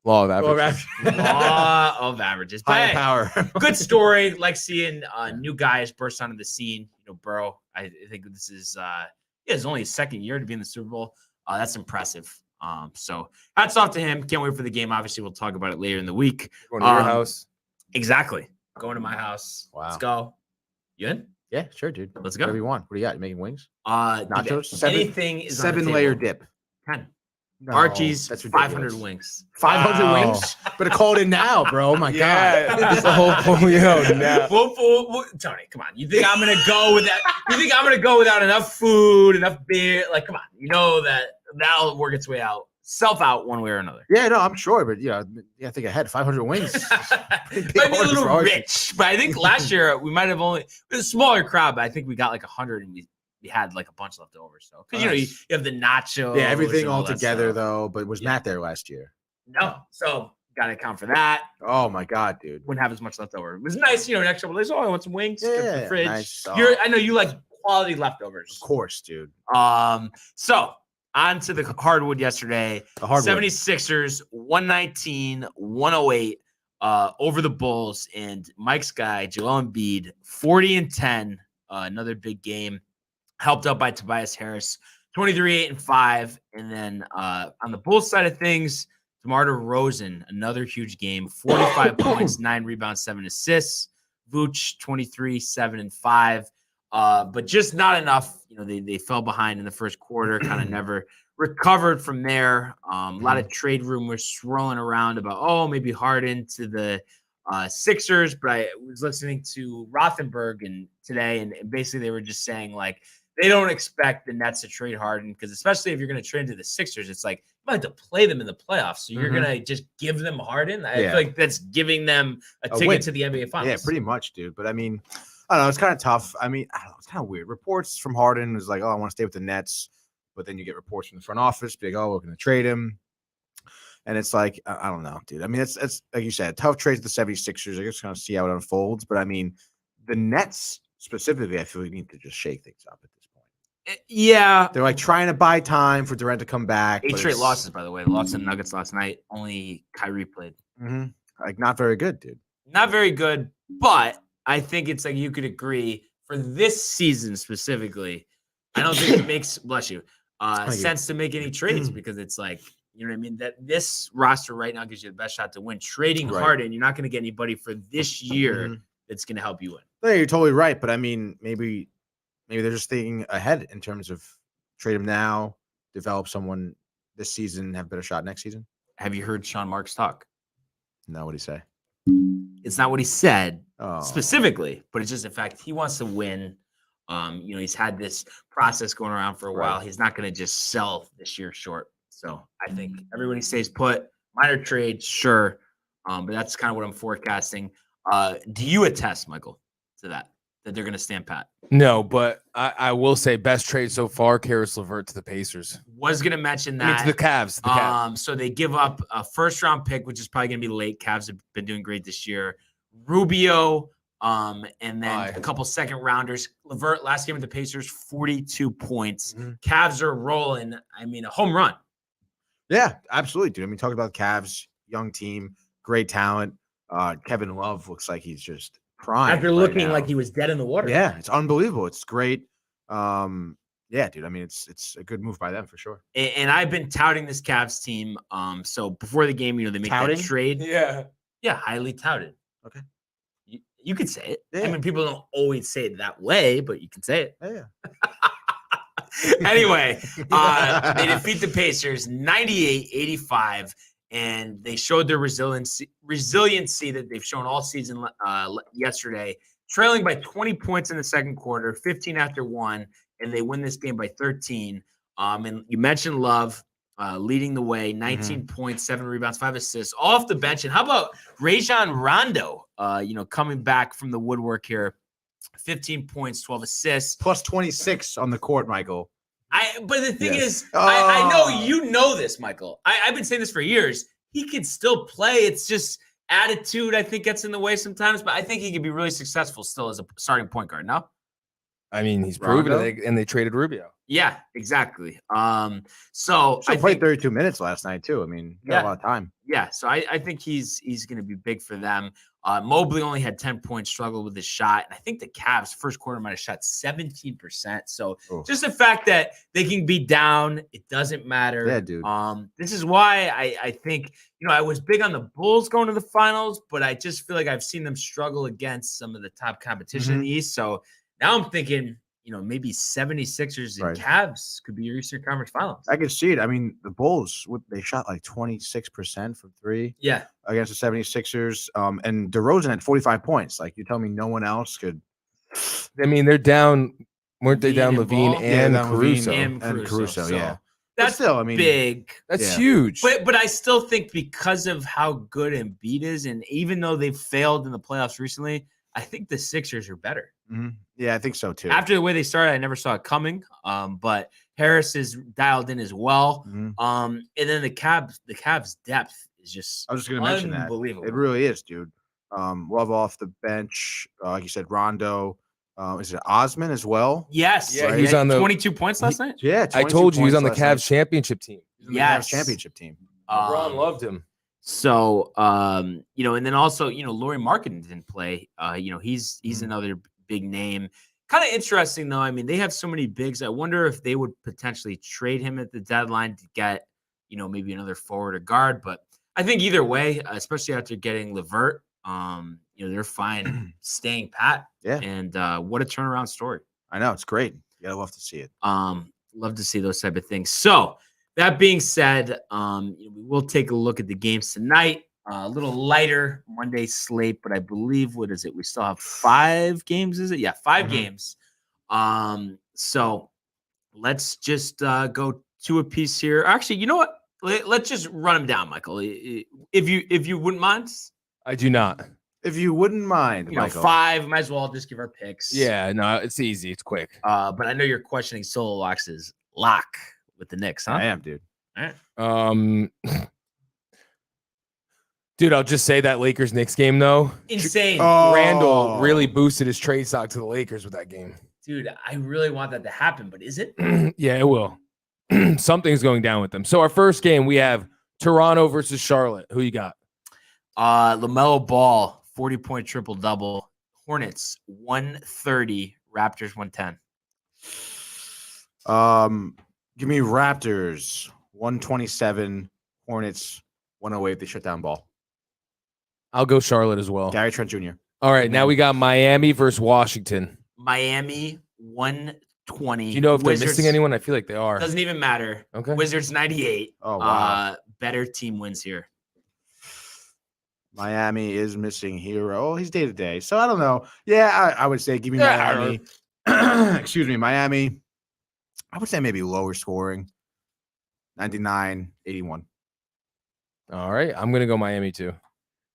Law of averages.
Law of averages.
High power.
Good story. Like seeing new guys burst onto the scene. Burrow. I think this is it's only his 2nd year to be in the Super Bowl. That's impressive. So hats off to him. Can't wait for the game. Obviously, we'll talk about it later in the week.
Going to your house.
Exactly. Going to my house.
Wow.
Let's go. You in?
Yeah, sure, dude.
Let's go.
Whatever you want. What do you got? You making wings?
Nachos. Anything is
7-layer dip.
10.
No,
Archie's
that's
500 wings.
500
Wow.
wings? Better call it in now, bro. Oh my
Yeah,
God.
that's the whole point. Now.
Tony, come on. You think I'm gonna go with that? You think I'm gonna go without enough food, enough beer? Like, come on. You know that'll work its way out, one way or another.
Yeah, no, I'm sure, but yeah, I think ahead 500 wings.
Might be a little rich, but I think last year we might have it was a smaller crowd, but I think we got like 100 and we had like a bunch left over. So because you have the nachos,
yeah, everything all
that
together
stuff.
Though. But was Matt there last year?
No, so gotta account for that.
Oh my God, dude!
Wouldn't have as much left over. It was nice, next couple days. Oh, I want some wings. Get from the fridge.
Nice.
I know you like quality leftovers.
Of course, dude.
So on to the hardwood yesterday.
The hardwood.
76ers 119-108 over the Bulls, and Mike's guy Joel Embiid 40-10. Another big game. Helped out by Tobias Harris, 23-8-5. And then on the Bulls side of things, DeMar DeRozan, another huge game, 45 points, 9 rebounds, 7 assists. Vooch, 23-7-5. But just not enough. They fell behind in the first quarter, kind of never recovered from there. A lot of trade rumors swirling around about, maybe Harden to the Sixers. But I was listening to Rothenberg today, and basically they were just saying, like, they don't expect the Nets to trade Harden because, especially if you're going to trade to the Sixers, it's like you might have to play them in the playoffs. So you're going to just give them Harden. I feel like that's giving them a ticket to the NBA Finals.
Yeah, pretty much, dude. But I mean, I don't know. It's kind of tough. I mean, I don't know. It's kind of weird. Reports from Harden is like, I want to stay with the Nets. But then you get reports from the front office, be like, we're going to trade him. And it's like, I don't know, dude. I mean, it's like you said, tough trades with the 76ers. I guess kind of see how it unfolds. But I mean, the Nets specifically, I feel we need to just shake things up at this point.
Yeah.
They're like trying to buy time for Durant to come back.
8 straight losses, by the way. They lost to the Nuggets last night. Only Kyrie played.
Like, not very good, dude.
Not very good. But I think it's like you could agree for this season specifically, I don't think it makes, bless you, sense to make any trades because it's like, you know what I mean? That this roster right now gives you the best shot to win. Trading Harden, you're not going to get anybody for this year that's going to help you win.
Yeah, you're totally right. But I mean, maybe they're just thinking ahead in terms of trade him now, develop someone this season, have a better shot next season.
Have you heard Sean Marks talk?
No, what'd he say?
It's not what he said specifically, but it's just the fact he wants to win. He's had this process going around for a while. He's not going to just sell this year short. So I think everybody stays put. Minor trade, sure. But that's kind of what I'm forecasting. Do you attest, Michael, to that they're going to stand pat?
No, but I will say best trade so far, Karis LeVert to the Pacers.
Was going to mention that.
I mean, to the Cavs.
So they give up a first-round pick, which is probably going to be late. Cavs have been doing great this year. Rubio, and then a couple second-rounders. LeVert, last game with the Pacers, 42 points. Cavs are rolling. I mean, a home run.
Yeah, absolutely, dude. I mean, talking about the Cavs, young team, great talent. Kevin Love looks like he's just prime.
After looking like he was dead in the water.
Yeah, it's unbelievable. It's great. Yeah, dude. I mean, it's a good move by them for sure.
And I've been touting this Cavs team. So before the game, they make that trade.
Yeah,
highly touted.
Okay,
you could say it.
Yeah.
I mean, people don't always say it that way, but you can say it.
Yeah.
Anyway, they defeat the Pacers 98-85, and they showed their resiliency that they've shown all season yesterday, trailing by 20 points in the second quarter, 15 after 1, and they win this game by 13. And you mentioned Love leading the way, 19 points, 7 rebounds, 5 assists off the bench. And how about Rajon Rondo, coming back from the woodwork here, 15 points, 12 assists.
Plus 26 on the court, Michael.
But the thing is, I know you know this, Michael. I've been saying this for years. He can still play. It's just attitude, I think, gets in the way sometimes. But I think he could be really successful still as a starting point guard. No?
I mean, he's proven it, and they traded Rubio.
Yeah, exactly. So
I played 32 minutes last night too. I mean, got a lot of time.
Yeah, so I think he's going to be big for them. Mobley only had 10 points, struggled with his shot, and I think the Cavs first quarter might have shot 17%. So just the fact that they can be down, it doesn't matter.
Yeah, dude.
This is why I think I was big on the Bulls going to the finals, but I just feel like I've seen them struggle against some of the top competition in the East. So now I'm thinking, maybe 76ers and
Right.
Cavs could be your Eastern Conference Finals.
I can see it. I mean, the Bulls, they shot like 26% from three
Yeah.
against the 76ers. And DeRozan had 45 points. Like, you tell me no one else could.
I mean, they're down. Weren't they
Levine
down
and
Levine
Ball?
and
down Levine
Caruso?
And Caruso, so
yeah.
That's
still, I mean,
big.
That's
Yeah.
huge.
But I still think because of how good Embiid is, and even though they've failed in the playoffs recently, I think the Sixers are better.
Mhm. Yeah, I think so too.
After the way they started, I never saw it coming. But Harris is dialed in as well.
Mhm.
And then the Cavs depth is just
I was just going to mention that.
unbelievable.
It really is, dude. Love off the bench. Like you said, Rondo. Is it Osman as well?
Yes.
Yeah,
he was
on the-
22 points last night.
Yeah,
I told you he was on the
22 points
Cavs championship team.
last night. He was on the
Yes.
Cavs championship team.
LeBron loved him.
So, and then also, Lauri Markkanen didn't play. He's another big name. Kind of interesting, though. I mean, they have so many bigs. I wonder if they would potentially trade him at the deadline to get, maybe another forward or guard. But I think either way, especially after getting LeVert, they're fine staying pat.
Yeah.
And what a turnaround story.
I know. It's great. You gotta love to see it.
Love to see those type of things. So that being said, we will take a look at the games tonight. A little lighter Monday slate, but I believe, what is it? We still have 5 games, is it? Yeah, 5 games. So let's just go 2 apiece here. Actually, you know what? Let's just run them down, Michael. If you wouldn't mind.
I do not.
If you wouldn't mind, Michael.
5. Might as well just give our picks.
Yeah, no, it's easy. It's quick.
But I know you're questioning Solo Lox's lock with the Knicks, huh?
I am, dude.
All right.
Dude, I'll just say that Lakers Knicks game though.
Insane.
Randall really boosted his trade stock to the Lakers with that game.
Dude, I really want that to happen, but is it?
Yeah, it will. Something's going down with them. So our first game, we have Toronto versus Charlotte. Who you got?
LaMelo Ball, 40-point triple-double. Hornets, 130. Raptors, 110.
Give me Raptors 127, Hornets 108. They shut down Ball.
I'll go Charlotte as well.
Gary Trent Jr.
All right, now we got Miami versus Washington.
Miami, 120.
Do you know if
Wizards,
they're missing anyone? I feel like they are.
Doesn't even matter.
Okay.
Wizards, 98.
Oh, wow.
Better team wins here.
Miami is missing hero. He's day to day. So I don't know. Yeah, I would say give me Miami. Excuse me, Miami. I would say maybe lower scoring. 99-81.
All right, I'm going to go Miami too.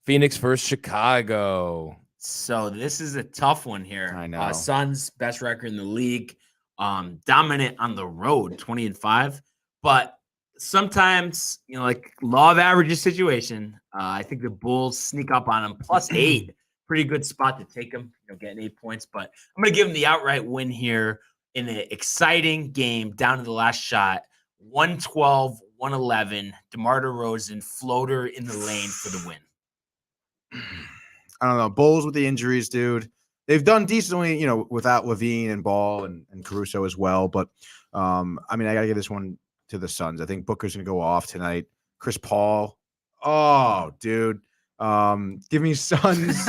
Phoenix versus Chicago.
So this is a tough one here.
I know.
Suns, best record in the league. Dominant on the road, 20-5. But sometimes, like law of averages situation, I think the Bulls sneak up on them. +8. Pretty good spot to take them, getting 8 points. But I'm going to give them the outright win here in an exciting game down to the last shot. 112-111. DeMar DeRozan, floater in the lane for the win.
I don't know. Bulls with the injuries, dude. They've done decently, without Levine and Ball and Caruso as well. But, I mean, I got to give this one to the Suns. I think Booker's going to go off tonight. Chris Paul. Oh, dude. Give me Suns.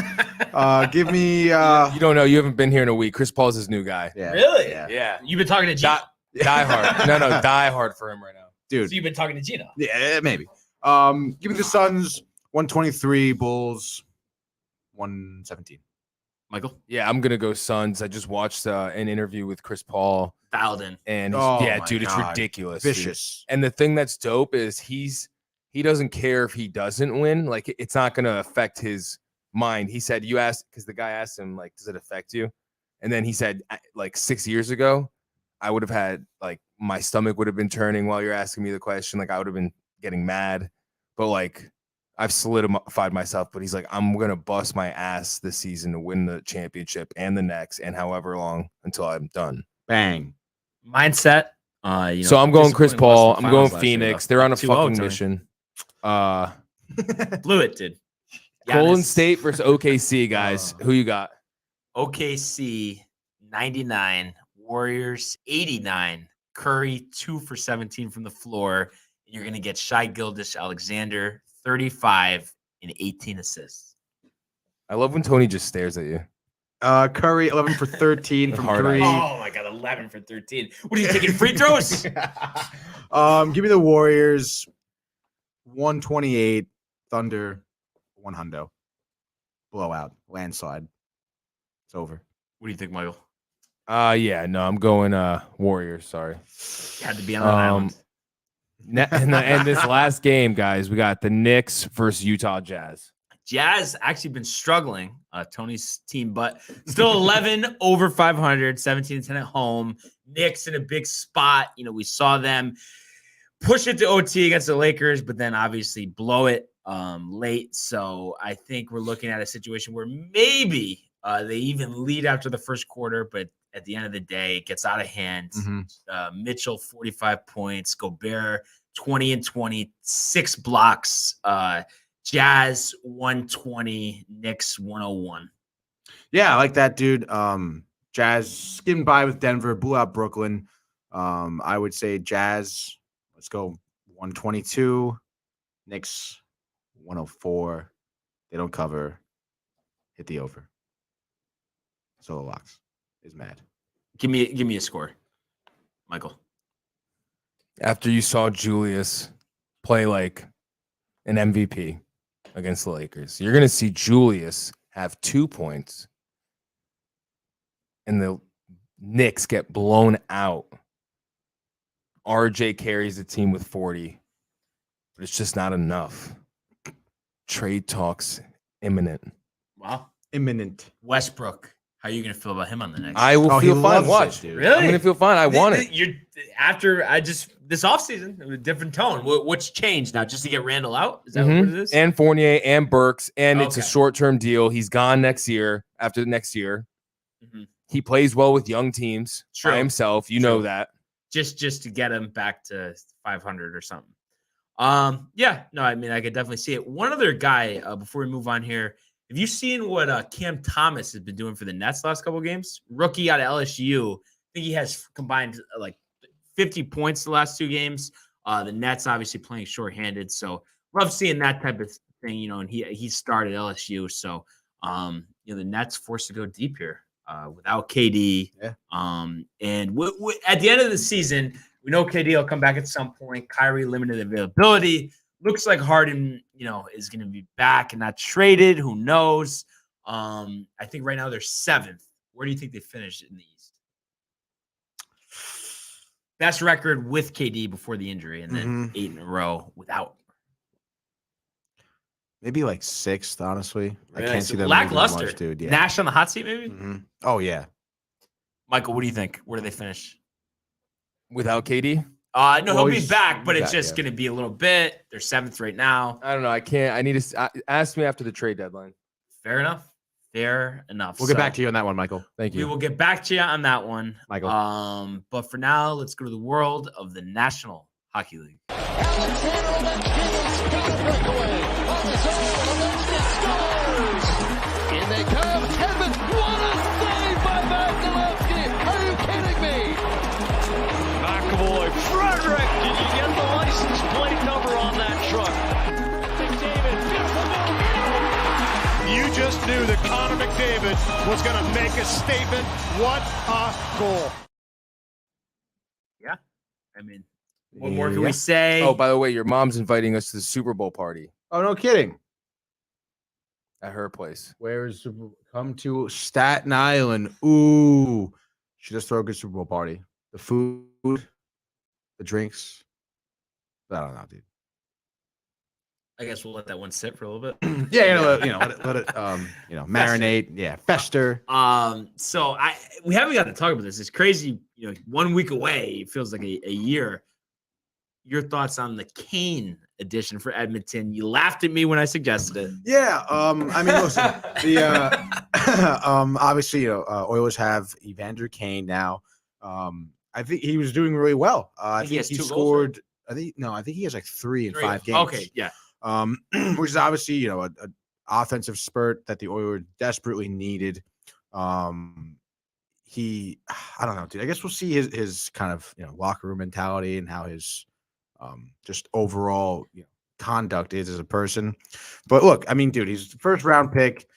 Give me.
You don't know. You haven't been here in a week. Chris Paul's his new guy.
Yeah,
Really?
Yeah.
You've been talking to Gino.
Die hard. No, die hard for him right now.
Dude.
So you've been talking to Gino.
Yeah, maybe. Give me the Suns 123, Bulls 117.
Michael?
Yeah, I'm going to go Suns. I just watched an interview with Chris Paul.
Dialed in.
And
Oh
yeah,
my
dude, it's
God.
ridiculous. Dude.
Vicious.
And the thing that's dope is he doesn't care if he doesn't win. Like, it's not going to affect his mind. He said, you asked, because the guy asked him, like, does it affect you? And then he said, like, 6 years ago, I would have had, like, my stomach would have been turning while you're asking me the question. Like, I would have been getting mad. But, like, I've solidified myself. But he's like, I'm going to bust my ass this season to win the championship and the next and however long until I'm done.
Bang.
Mindset.
So I'm going Chris Paul. I'm going
Finals
Phoenix. They're on a
2-0,
fucking
Tony.
mission.
Blew it, dude.
Golden
Giannis.
State versus OKC, guys. Who you got?
OKC 99, Warriors 89, Curry 2 for 17 from the floor. You're going to get Shai Gilgeous-Alexander 35 and 18 assists.
I love when Tony just stares at you.
Curry 11 for 13 from
Hard
3.
Oh my God, 11 for 13. What are you taking, free throws?
Give me the Warriors 128, Thunder 100. Blowout, landslide. It's over.
What do you think, Michael?
Yeah, no, I'm going Warriors. Sorry.
You had to be on that island.
And this last game, guys, we got the Knicks versus Utah Jazz.
Jazz actually been struggling, Tony's team, but still 11 over 500, 17-10 at home. Knicks in a big spot. You know, we saw them push it to OT against the Lakers, but then obviously blow it late. So I think we're looking at a situation where maybe they even lead after the first quarter, but at the end of the day, it gets out of hand. Mitchell, 45 points. Gobert, 20 and 20, 6 blocks. Jazz 120, Knicks 101.
Yeah, I like that, dude. Jazz skimmed by with Denver, blew out Brooklyn. I would say Jazz, let's go 122, Knicks 104. They don't cover. Hit the over. Solo locks is mad.
Give me a score, Michael.
After you saw Julius play like an MVP against the Lakers, you're going to see Julius have 2 points and the Knicks get blown out. RJ carries the team with 40, but it's just not enough. Trade talks imminent.
Wow.
Imminent.
Westbrook. How are you going to feel about him on the Knicks?
I will feel fine. Watch.
Dude.
Really?
I'm going to feel fine. I want it.
You're this offseason, a different tone. What's changed now? Just to get Randall out? Is that what it is?
And Fournier and Burks, and it's a
Okay.
short-term deal. He's gone next year. After the next year, he plays well with young teams by himself. You know that.
Just to get him back to 500 or something. Yeah, no, I mean, I could definitely see it. One other guy, before we move on here, have you seen what Cam Thomas has been doing for the Nets last couple of games? Rookie out of LSU. I think he has combined like 50 points the last 2 games. The Nets obviously playing shorthanded, so love seeing that type of thing, you know, and he started LSU. So, the Nets forced to go deep here without KD.
Yeah.
And at the end of the season, we know KD will come back at some point. Kyrie limited availability. Looks like Harden, is going to be back and not traded. Who knows? I think right now they're 7th. Where do you think they finished in the East? Best record with KD before the injury, and then 8 in a row without.
Maybe like 6th, honestly.
Really?
I can't see them
lackluster,
moving much, dude. Yeah.
Nash on the hot seat, maybe.
Oh yeah.
Michael, what do you think? Where do they finish?
Without KD?
No,
Well,
he'll be back, but it's
back,
just
yeah.
going to be a little bit. They're 7th right now.
I don't know. I can't. I need to ask me after the trade deadline.
Fair enough.
We'll get back to you on that one, Michael.
Thank
We
you.
will get back to you on that one,
Michael.
But for now, let's go to the world of the National Hockey League.
In they come, Kevin, what a save by Vasilevsky! Are you kidding me? McAvoy, Frederick, did you get the license plate number on that truck? McDavid, beautiful move. You just knew that Connor McDavid was going to make a statement. What a goal!
Yeah, I mean, what more can we say?
Oh, by the way, your mom's inviting us to the Super Bowl party
Oh, no kidding.
at her place.
Where is Super Bowl? Come to Staten Island. Ooh. She just throw a good Super Bowl party. The food, the drinks. I don't know, dude.
I guess we'll let that one sit for a little bit.
Yeah, let it marinate. Yeah, fester.
So we haven't got to talk about this. It's crazy. 1 week away. It feels like a year. Your thoughts on the Kane edition for Edmonton? You laughed at me when I suggested it.
Yeah. I mean, listen. Obviously, Oilers have Evander Kane now. I think he was doing really well. I think he scored. Goals, right? I think he has like 3 in 5 games.
Okay, yeah.
Which is obviously, an offensive spurt that the Oilers desperately needed. I don't know, dude. I guess we'll see his kind of, locker room mentality and how his just overall conduct is as a person. But look, I mean, dude, he's the first round pick.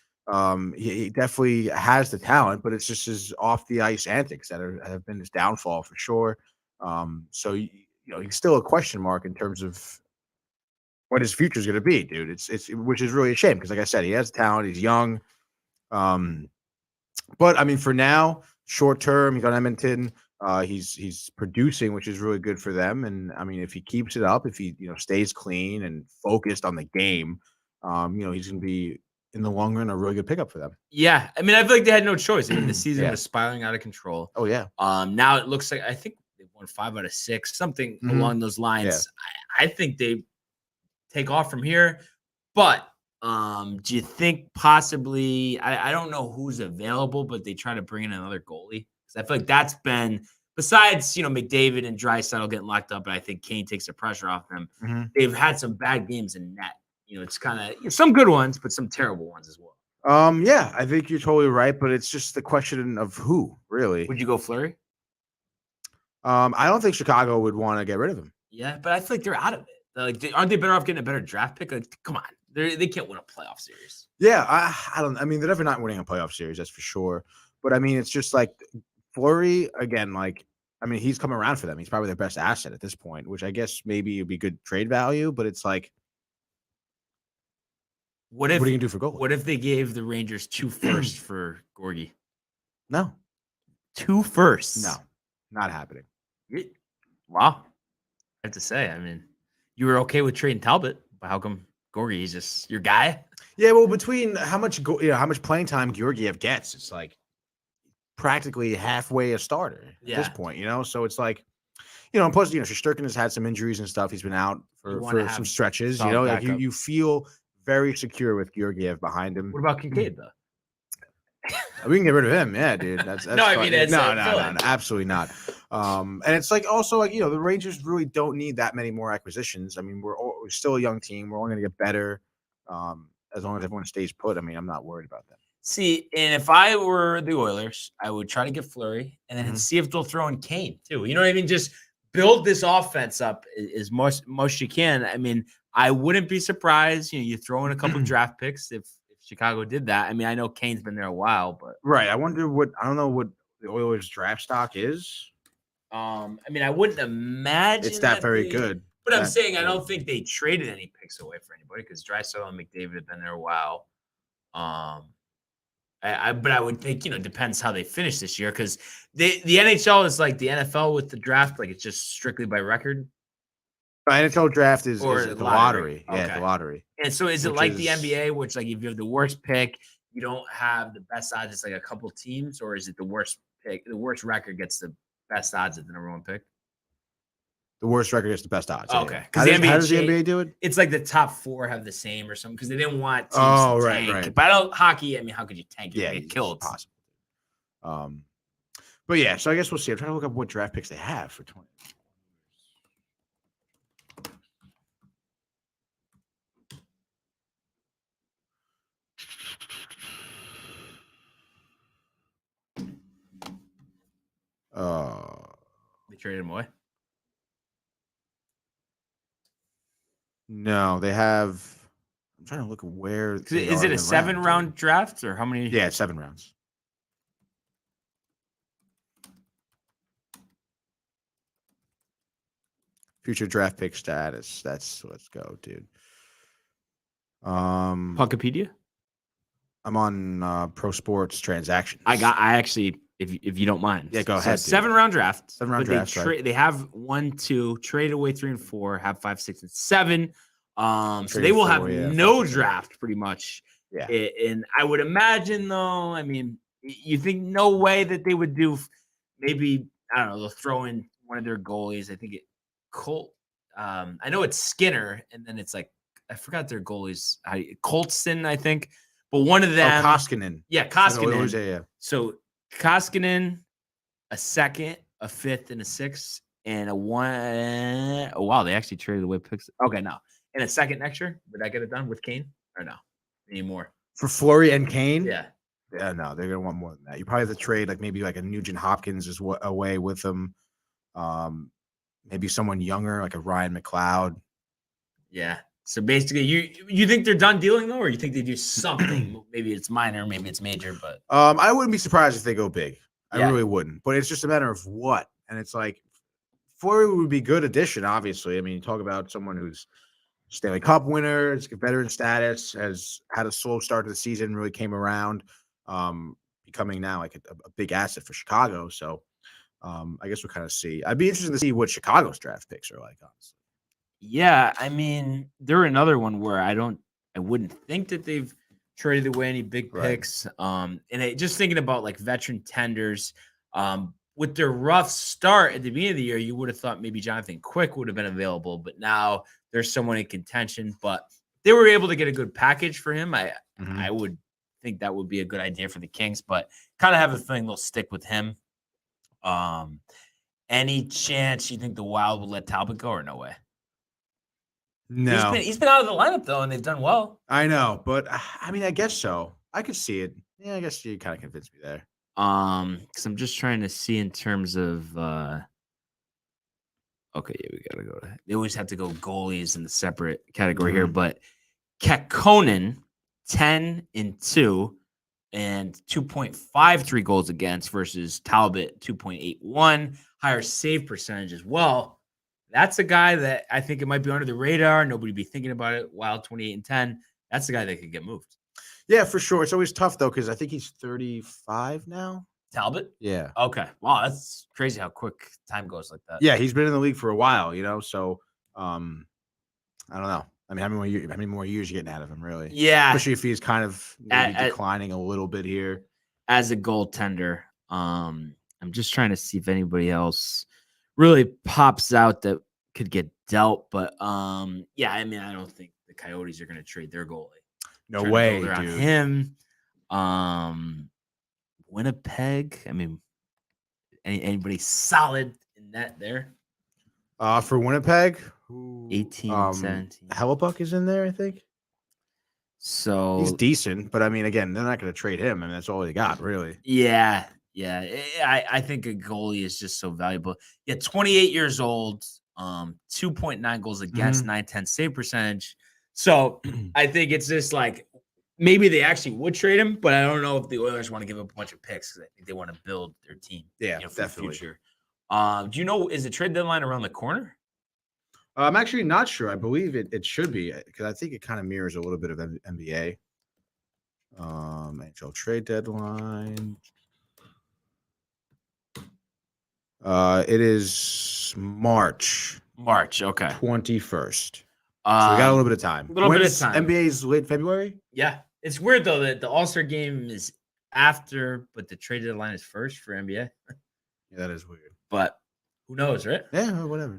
He definitely has the talent, but it's just his off the ice antics that have been his downfall for sure. So he's still a question mark in terms of what his future is going to be, dude. It's which is really a shame because, like I said, he has talent. He's young. But I mean, for now, short term, he's on Edmonton. He's producing, which is really good for them. And I mean, if he keeps it up, if he stays clean and focused on the game, he's going to be in the long run a really good pickup for them.
Yeah, I mean, I feel like they had no choice. I mean, the season was spiraling out of control.
Oh yeah.
Now it looks like I think they won 5 out of 6, something along those lines. Yeah. I think they take off from here, but do you think possibly I don't know who's available, but they try to bring in another goalie? Because I feel like that's been besides McDavid and Draisaitl getting locked up, and I think Kane takes the pressure off them. They've had some bad games in net. It's kind of some good ones, but some terrible ones as well.
Yeah, I think you're totally right, but it's just the question of who really.
Would you go Fleury?
I don't think Chicago would want to get rid of him.
Yeah, but I feel like they're out of it. Like, aren't they better off getting a better draft pick? Like, come on, they can't win a playoff series.
Yeah, I don't. I mean, they're never not winning a playoff series, that's for sure. But I mean, it's just like Fleury again. Like, I mean, he's coming around for them. He's probably their best asset at this point, which I guess maybe would be good trade value. But it's like, what are you gonna do for goal?
What if they gave the Rangers 2 firsts for Gorgie?
No,
2 firsts.
No, not happening.
Wow, I have to say, I mean, you were okay with trading Talbot, but how come Gorgie is just your guy?
Yeah, well, between how much playing time Georgiev gets, it's like practically halfway a starter at this point. So it's like, and plus, Shesterkin has had some injuries and stuff. He's been out for some stretches. Like you feel very secure with Georgiev behind him.
What about Kincaid though?
We can get rid of him. Yeah, dude. That's
no, I mean, it's
no, absolutely not. And it's like also like the Rangers really don't need that many more acquisitions. I mean, we're still a young team. We're only going to get better as long as everyone stays put. I mean, I'm not worried about that.
See, and if I were the Oilers, I would try to get Fleury and then see if they'll throw in Kane too. You know what I mean? Just build this offense up as much you can. I mean, I wouldn't be surprised. You throw in a couple draft picks if Chicago did that. I mean, I know Kane's been there a while, but
right. I don't know what the Oilers draft stock is.
I mean, I wouldn't imagine
it's that very good.
But I'm saying I don't think they traded any picks away for anybody because Draisaitl and McDavid have been there a while. But I would think depends how they finish this year because the NHL is like the NFL with the draft, like it's just strictly by record.
The NHL draft is the lottery. Yeah,
okay.
The lottery.
And so is it like the NBA, which like if you have the worst pick, you don't have the best odds? It's like a couple teams, or is it the worst pick? The worst record gets the best odds at the number 1 pick.
The worst record gets the best odds.
Okay.
How does the NBA do it?
It's like the top 4 have the same or something because they didn't want teams to tank.
Right.
But hockey, I mean, how could you tank it?
Yeah,
Get killed.
Possible. But yeah, so I guess we'll see. I'm trying to look up what draft picks they have for 20.
They traded him away.
No, they have. I'm trying to look at where.
Is it a 7-round draft or how many?
Yeah, 7 rounds. Future draft pick status. Let's go, dude.
Puckopedia.
I'm on Pro Sports Transactions.
I actually, if you don't mind.
Yeah, go ahead.
7-round draft.
7-round draft. Right.
They have 1, 2, traded away 3 and 4, have 5, 6, and 7. So they will have no draft pretty much.
Yeah.
And I would imagine though, I mean, you think no way that they would do maybe, I don't know, they'll throw in one of their goalies. I think I know it's Skinner, and then it's like, I forgot their goalies. Colston, I think. But one of them.
Koskinen.
Yeah, Koskinen.
Yeah.
So Koskinen, a 2nd, a 5th, and a 6th, and a 1. Oh, wow. They actually traded away picks. Okay, no. And a 2nd next year. Would that get it done with Kane? Or no? Anymore?
For Fleury and Kane?
Yeah.
Yeah, no. They're going to want more than that. You probably have to trade maybe like a Nugent Hopkins is away with them. Maybe someone younger, like a Ryan McLeod.
Yeah. So basically, you think they're done dealing though, or you think they do something? Maybe it's minor, maybe it's major, but
I wouldn't be surprised if they go big. I
Yeah.
really wouldn't. But it's just a matter of what. And it's like Fleury would be good addition, obviously. I mean, you talk about someone who's Stanley Cup winner, veteran status, has had a slow start to the season, really came around, becoming now like a big asset for Chicago. So I guess we'll kind of see. I'd be interested to see what Chicago's draft picks are like, honestly.
yeah, I mean, they're another one where I wouldn't think that they've traded away any big
Right.
picks. Just thinking about like veteran tenders, with their rough start at the beginning of the year, you would have thought maybe Jonathan Quick would have been available, but now there's someone in contention. But they were able to get a good package for him. I would think that would be a good idea for the Kings, but kind of have a feeling they'll stick with him. Any chance you think the Wild will let Talbot go or no way?
No.
He's been out of the lineup though, and they've done well.
I know, but I mean, I guess so. I could see it. Yeah, I guess you kind of convinced me there.
Because I'm just trying to see in terms of okay, yeah, we gotta go. They always have to go goalies in the separate category here, but Kekkonen 10-2 and 2.53 goals against versus Talbot 2.81, higher save percentage as well. That's a guy that I think it might be under the radar. Nobody be thinking about it. Wild 28-10. That's the guy that could get moved.
Yeah, for sure. It's always tough though, because I think he's 35 now.
Talbot?
Yeah.
Okay. Wow, that's crazy how quick time goes like that.
Yeah, he's been in the league for a while, so I don't know. I mean, how many more years you getting out of him, really?
Yeah.
Especially if he's kind of maybe declining a little bit here.
As a goaltender, I'm just trying to see if anybody else really pops out that could get dealt. But yeah, I mean, I don't think the Coyotes are going to trade their goalie.
No way,
dude.
dude.
Him, Winnipeg. I mean, anybody solid in that there?
For Winnipeg,
18, 17.
Hellebuck is in there, I think.
So
he's decent, but I mean, again, they're not going to trade him. I mean, that's all they got, really.
Yeah. I think a goalie is just so valuable. Yeah, 28 years old, 2.9 goals against, 910 save percentage. So I think it's just like maybe they actually would trade him, but I don't know if the Oilers want to give up a bunch of picks because I think they want to build their team.
Yeah,
for
definitely.
the future. Do you know, is the trade deadline around the corner?
I'm actually not sure. I believe it should be because I think it kind of mirrors a little bit of NBA. NHL trade deadline. It is March.
Okay.
21st. So we got a little bit of time. NBA's late February?
Yeah. It's weird, though, that the All-Star game is after, but the trade deadline is first for NBA.
Yeah, that is weird.
But who knows, right?
Yeah, whatever.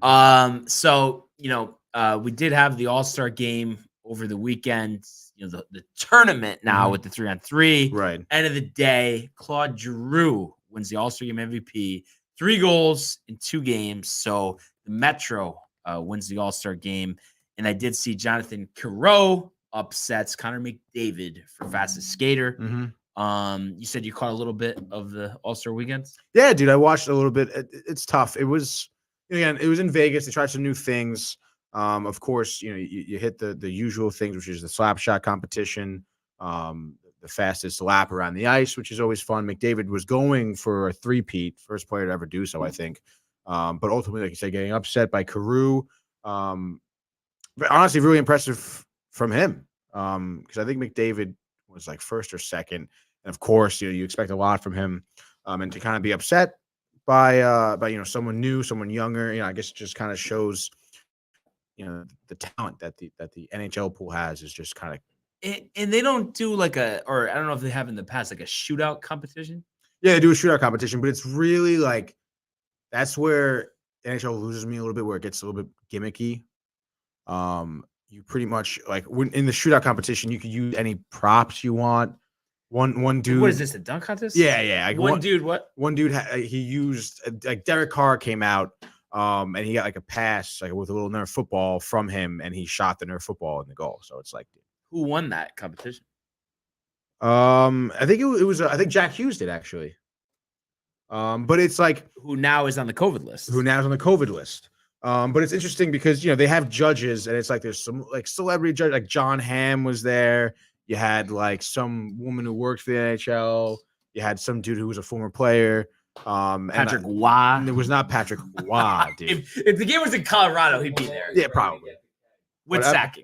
So, we did have the All-Star game over the weekend, the tournament now with the 3-on-3.
Right.
End of the day, Claude Giroux wins the All-Star game MVP. 3 goals in 2 games. So the Metro wins the All-Star game. And I did see Jonathan Careau upsets Connor McDavid for fastest skater. You said you caught a little bit of the All-Star weekend?
Yeah, dude, I watched a little bit. It's tough. It was in Vegas. They tried some new things. Of course, you hit the usual things, which is the slap shot competition, the fastest lap around the ice, which is always fun. McDavid was going for a 3-peat, first player to ever do so, I think. But ultimately, like you said, getting upset by Carew. But honestly, really impressive from him. Because I think McDavid was like first or second. And of course, you expect a lot from him. And to kind of be upset by someone new, someone younger, I guess it just kind of shows the talent that the NHL pool has is just kind of.
And they don't do or I don't know if they have in the past, like a shootout competition.
Yeah, they do a shootout competition, but it's really like that's where NHL loses me a little bit, where it gets a little bit gimmicky. You pretty much when in the shootout competition, you could use any props you want. One dude.
What is this? A dunk contest?
Yeah. Like
one dude. What?
One dude he used Derek Carr came out, and he got a pass with a little Nerf football from him, and he shot the Nerf football in the goal. So it's
who won that competition?
I think it was I think Jack Hughes did actually. But it's
who now is on the COVID list.
Who now is on the COVID list. But it's interesting because they have judges, and it's like there's some like celebrity judge, like John Hamm was there. You had like some woman who worked for the NHL. You had some dude who was a former player.
Patrick Waugh.
It was not Patrick Waugh, dude.
if the game was in Colorado, he'd be there.
Yeah, probably.
With Sakic.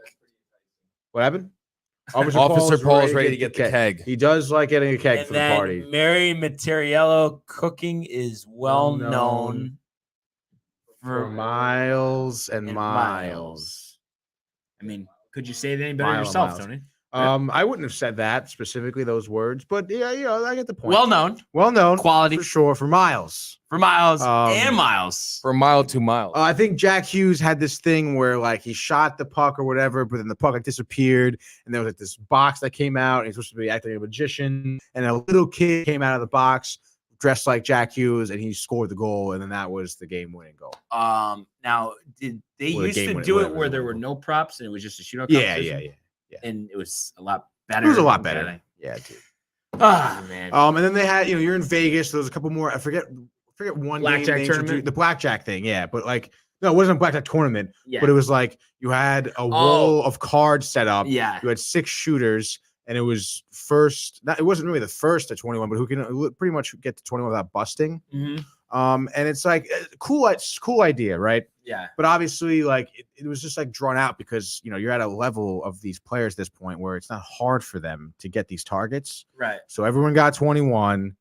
What happened?
Officer Paul's ready to get the keg.
He does like getting a keg
And
for the party.
Mary Materiello cooking is well known
for miles and miles.
I mean, could you say it any better yourself, Tony?
I wouldn't have said that specifically, those words, but yeah, I get the point.
Well known, quality
for sure, for miles,
and miles,
for a mile, 2 miles.
I think Jack Hughes had this thing where like he shot the puck or whatever, but then the puck like disappeared, and there was like this box that came out, and he's supposed to be acting like a magician, and a little kid came out of the box dressed like Jack Hughes, and he scored the goal, and then that was the game-winning goal.
Now did they used to do it where there were no props and it was just a shootout?
Yeah.
And it was a lot better.
It was a lot better. Yeah, dude.
Man.
And then they had, you're in Vegas. So there's a couple more. I forget one
blackjack tournament.
The blackjack thing, yeah. But like, no, it wasn't a blackjack tournament.
Yeah.
But it was like you had a wall of cards set up.
Yeah.
You had 6 shooters, and it was first. It wasn't really the first to 21, but who can pretty much get to 21 without busting.
Mm-hmm.
And it's like cool idea, right?
Yeah.
But obviously, like it was just like drawn out because you're at a level of these players at this point where it's not hard for them to get these targets.
Right.
So everyone got 21,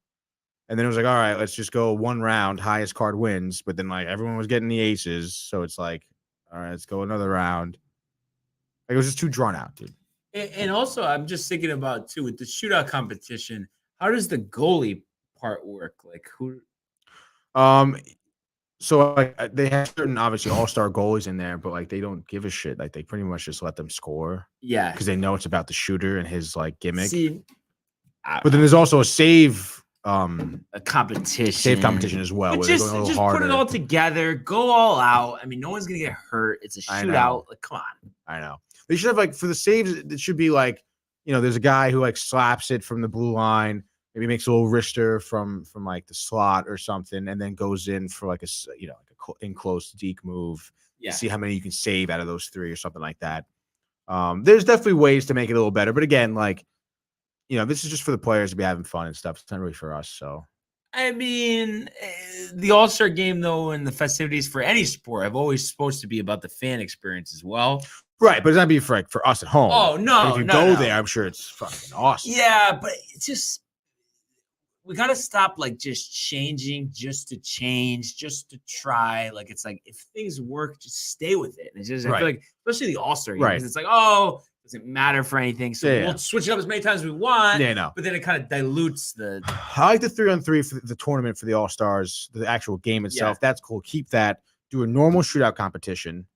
and then it was like, all right, let's just go one round, highest card wins. But then like everyone was getting the aces, so it's like, all right, let's go another round. Like it was just too drawn out, dude.
And also, I'm just thinking about too with the shootout competition. How does the goalie part work? Like who?
So like they have certain obviously all-star goalies in there, but like they don't give a shit. Like they pretty much just let them score.
Yeah,
because they know it's about the shooter and his like gimmick.
But
then there's also a save
a competition
as well.
But just put it all together, go all out. I mean, no one's gonna get hurt. It's a shootout. Like, come on.
I know. They should have like for the saves. It should be like there's a guy who like slaps it from the blue line. Maybe makes a little wrister from like the slot or something, and then goes in for like a enclosed deke move.
Yeah.
See how many you can save out of those 3 or something like that. There's definitely ways to make it a little better, but again, like this is just for the players to be having fun and stuff. It's not really for us. So
I mean, the All-Star game though, and the festivities for any sport have always supposed to be about the fan experience as well.
Right, but it's not be for us at home.
Oh no!
If you go there, I'm sure it's fucking awesome.
Yeah, but it's just. We got to stop like just changing just to change, just to try. Like, it's like, if things work, just stay with it. And it's just, I feel like, especially the All-Star game, it's like, it doesn't matter for anything. So we'll switch it up as many times as we want.
Yeah, no.
But then it kind of dilutes the.
I like the 3-on-3 for the tournament for the All-Stars, the actual game itself. Yeah. That's cool. Keep that. Do a normal shootout competition.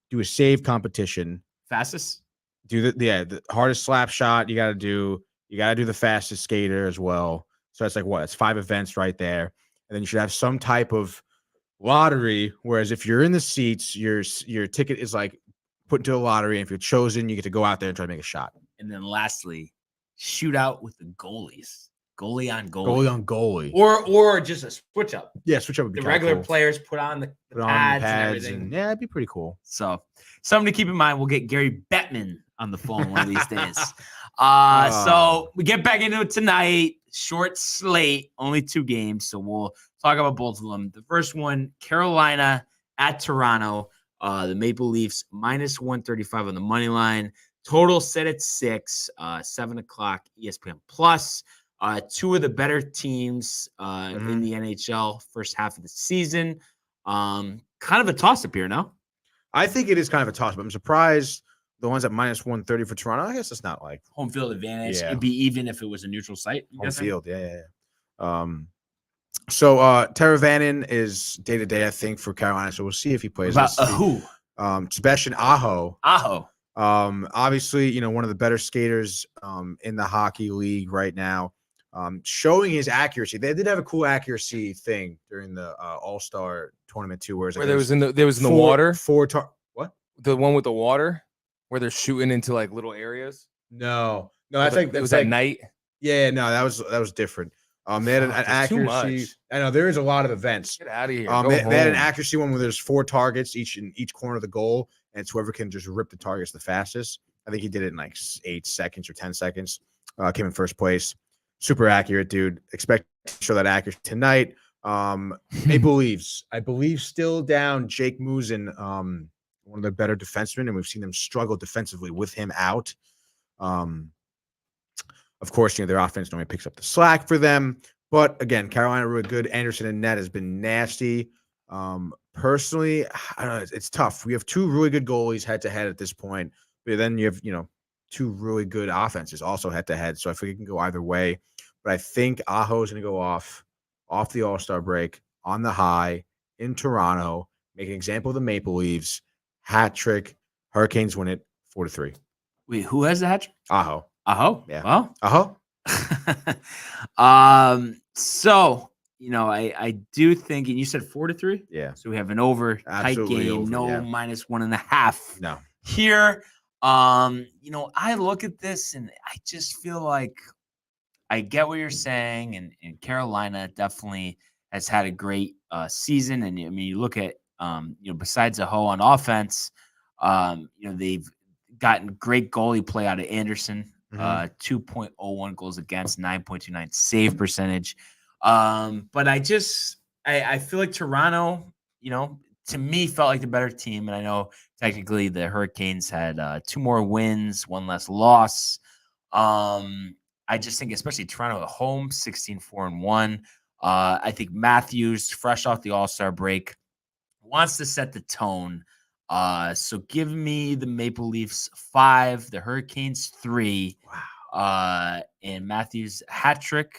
Do a save competition.
Fastest?
Do the hardest slap shot you got to do. You got to do the fastest skater as well. So that's like what? It's 5 events right there. And then you should have some type of lottery. Whereas if you're in the seats, your ticket is like put into a lottery. And if you're chosen, you get to go out there and try to make a shot.
And then lastly, shootout with the goalies. Goalie on goalie.
Goalie on goalie.
Or just a switch up.
Yeah, switch up would be
the regular
cool.
Players put on the pads and everything.
Yeah, it'd be pretty cool.
So something to keep in mind. We'll get Gary Bettman on the phone one of these days. So we get back into it tonight. Short slate, only 2 games. So we'll talk about both of them. The first one, Carolina at Toronto. The Maple Leafs minus 135 on the money line. Total set at 6, 7 o'clock ESPN Plus. 2 of the better teams in the NHL first half of the season. Kind of a toss-up here, no?
I think it is kind of a toss-up. I'm surprised the ones at minus 130 for Toronto. I guess it's not like
home field advantage. Yeah. It'd be even if it was a neutral site.
Home field, yeah. So Teravainen is day-to-day, I think, for Carolina. So we'll see if he plays.
Who?
Sebastian Aho. Obviously, one of the better skaters in the hockey league right now. Showing his accuracy. They did have a cool accuracy thing during the All-Star tournament too, where
there was in the water.
What?
The one with the water where they're shooting into like little areas.
No, I think
it was at night.
Yeah, no, that was different. They had an
That's too
accuracy.
much.
I know there is a lot of events.
Get out of here.
They had an accuracy one where there's 4 targets in each corner of the goal, and it's whoever can just rip the targets the fastest. I think he did it in like 8 seconds or 10 seconds. Came in first place. Super accurate, dude. Expect to show that accuracy tonight. Maple Leafs, I believe, still down Jake Musin, one of the better defensemen, and we've seen them struggle defensively with him out. Of course, their offense normally picks up the slack for them. But again, Carolina really good. Anderson and net has been nasty. Personally, I don't know. It's tough. We have 2 really good goalies head to head at this point, but then you have 2 really good offenses also head to head. So I think it can go either way. But I think Aho is going to go off the All-Star break on the high in Toronto, make an example of the Maple Leafs, hat trick. Hurricanes win it 4-3.
Wait, who has the hat trick?
Aho.
Yeah. Well.
Aho.
So, I do think, and you said 4-3?
Yeah.
So we have an over
Absolutely
tight game,
over,
-1.5.
No.
Here. I look at this and I just feel like I get what you're saying, and Carolina definitely has had a great season. And I mean, you look at besides Aho on offense, they've gotten great goalie play out of Anderson. 2.01 goals against, 9.29 save percentage. But I feel like Toronto, to me felt like the better team. And I know technically the Hurricanes had 2 more wins, 1 less loss. I just think, especially Toronto at home, 16-4-1. I think Matthews, fresh off the All-Star break, wants to set the tone. So give me the Maple Leafs 5, the Hurricanes 3.
Wow.
And Matthews hat trick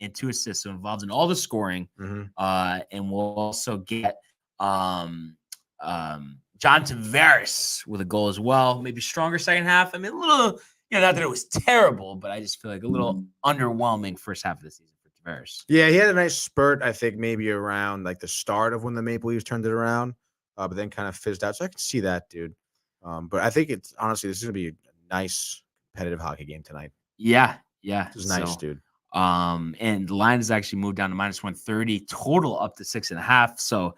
and 2 assists, so involved in all the scoring. And we'll also get John Tavares with a goal as well. Maybe stronger second half. I mean, a little, not that it was terrible, but I just feel like a little underwhelming first half of the season for Tavares.
Yeah, he had a nice spurt, I think, maybe around like the start of when the Maple Leafs turned it around. But then kind of fizzed out. So I can see that, dude. But I think it's honestly, this is going to be a nice competitive hockey game tonight.
Yeah.
This is nice, dude.
And the line has actually moved down to -130, total up to 6.5. So,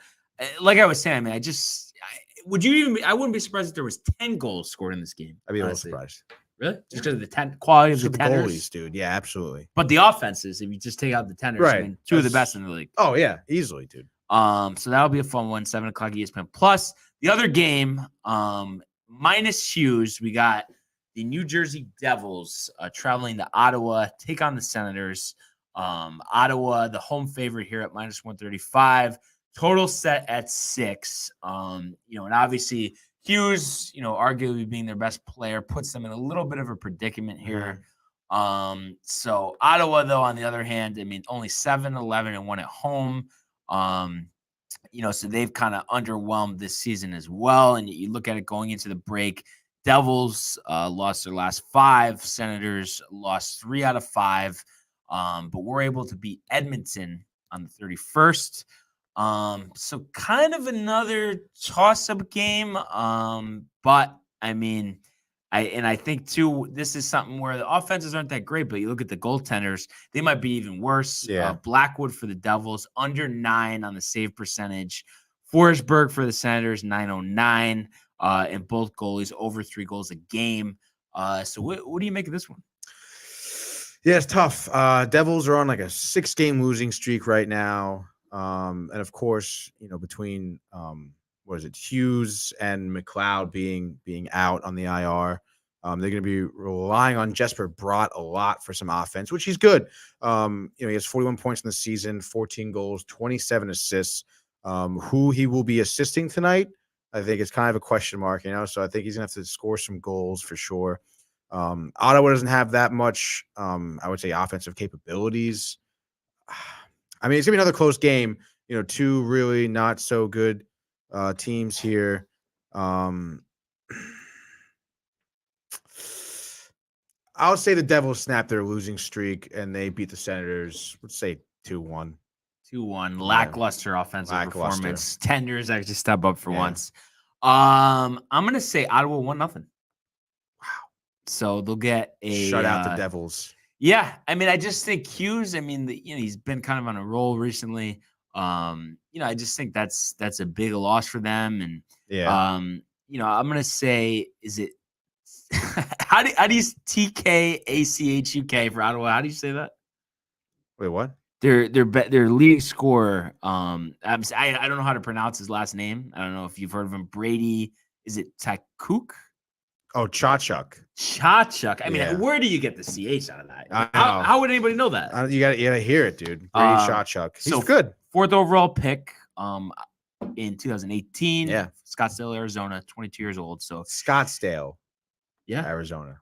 like I was saying, I mean, I wouldn't be surprised if there was 10 goals scored in this game.
I'd be a little surprised.
Really? Just because of the quality of the tenders?
Goalies, dude. Yeah, absolutely.
But the offenses, if you just take out the tenders,
right.
I mean, 2 of the best in the league.
Oh, yeah, easily, dude.
So that'll be a fun one, 7:00 ESPN Plus. The other game, minus Hughes, we got the New Jersey Devils traveling to Ottawa, take on the Senators. Ottawa, the home favorite here at -135. Total set at 6. And obviously Hughes, arguably being their best player, puts them in a little bit of a predicament here. So Ottawa, though, on the other hand, I mean, only 7-11-1 at home. So they've kind of underwhelmed this season as well. And you look at it going into the break, Devils lost their last 5. Senators lost 3 out of 5. But we're able to beat Edmonton on the 31st. So kind of another toss-up game. But I mean, I think too, this is something where the offenses aren't that great, but you look at the goaltenders, they might be even worse.
Yeah.
Blackwood for the Devils, under 9 on the save percentage. Forsberg for the Senators, 909. And both goalies over 3 goals a game. So what do you make of this one?
Yeah, it's tough. Devils are on like a 6-game losing streak right now. And of course, between Hughes and McLeod being out on the IR, they're going to be relying on Jesper Bratt a lot for some offense, which he's good. He has 41 points in the season, 14 goals, 27 assists. Who he will be assisting tonight, I think it's kind of a question mark, so I think he's going to have to score some goals for sure. Ottawa doesn't have that much, I would say, offensive capabilities. I mean, it's going to be another close game, 2 really not so good teams here. I would say the Devils snapped their losing streak and they beat the Senators, let's say 2-1.
2-1, lackluster offensive performance. Tenders actually step up for once. I'm going to say Ottawa 1-0. Wow. So they'll get a
shut out the Devils.
Yeah, I mean, I just think Hughes. I mean, he's been kind of on a roll recently. I just think that's a big loss for them. And I'm gonna say, is it how do you TKACHUK for Ottawa? How do you say that?
Wait, what?
Their leading scorer. I don't know how to pronounce his last name. I don't know if you've heard of him. Brady. Is it Takuk?
Oh, Chachuk.
Chachuk. I mean, where do you get the CH out of that? How would anybody know that?
You gotta hear it, dude. Brady Chachuk. He's good.
4th overall pick in 2018.
Yeah.
Scottsdale, Arizona, 22 years old. So
Scottsdale.
Yeah.
Arizona.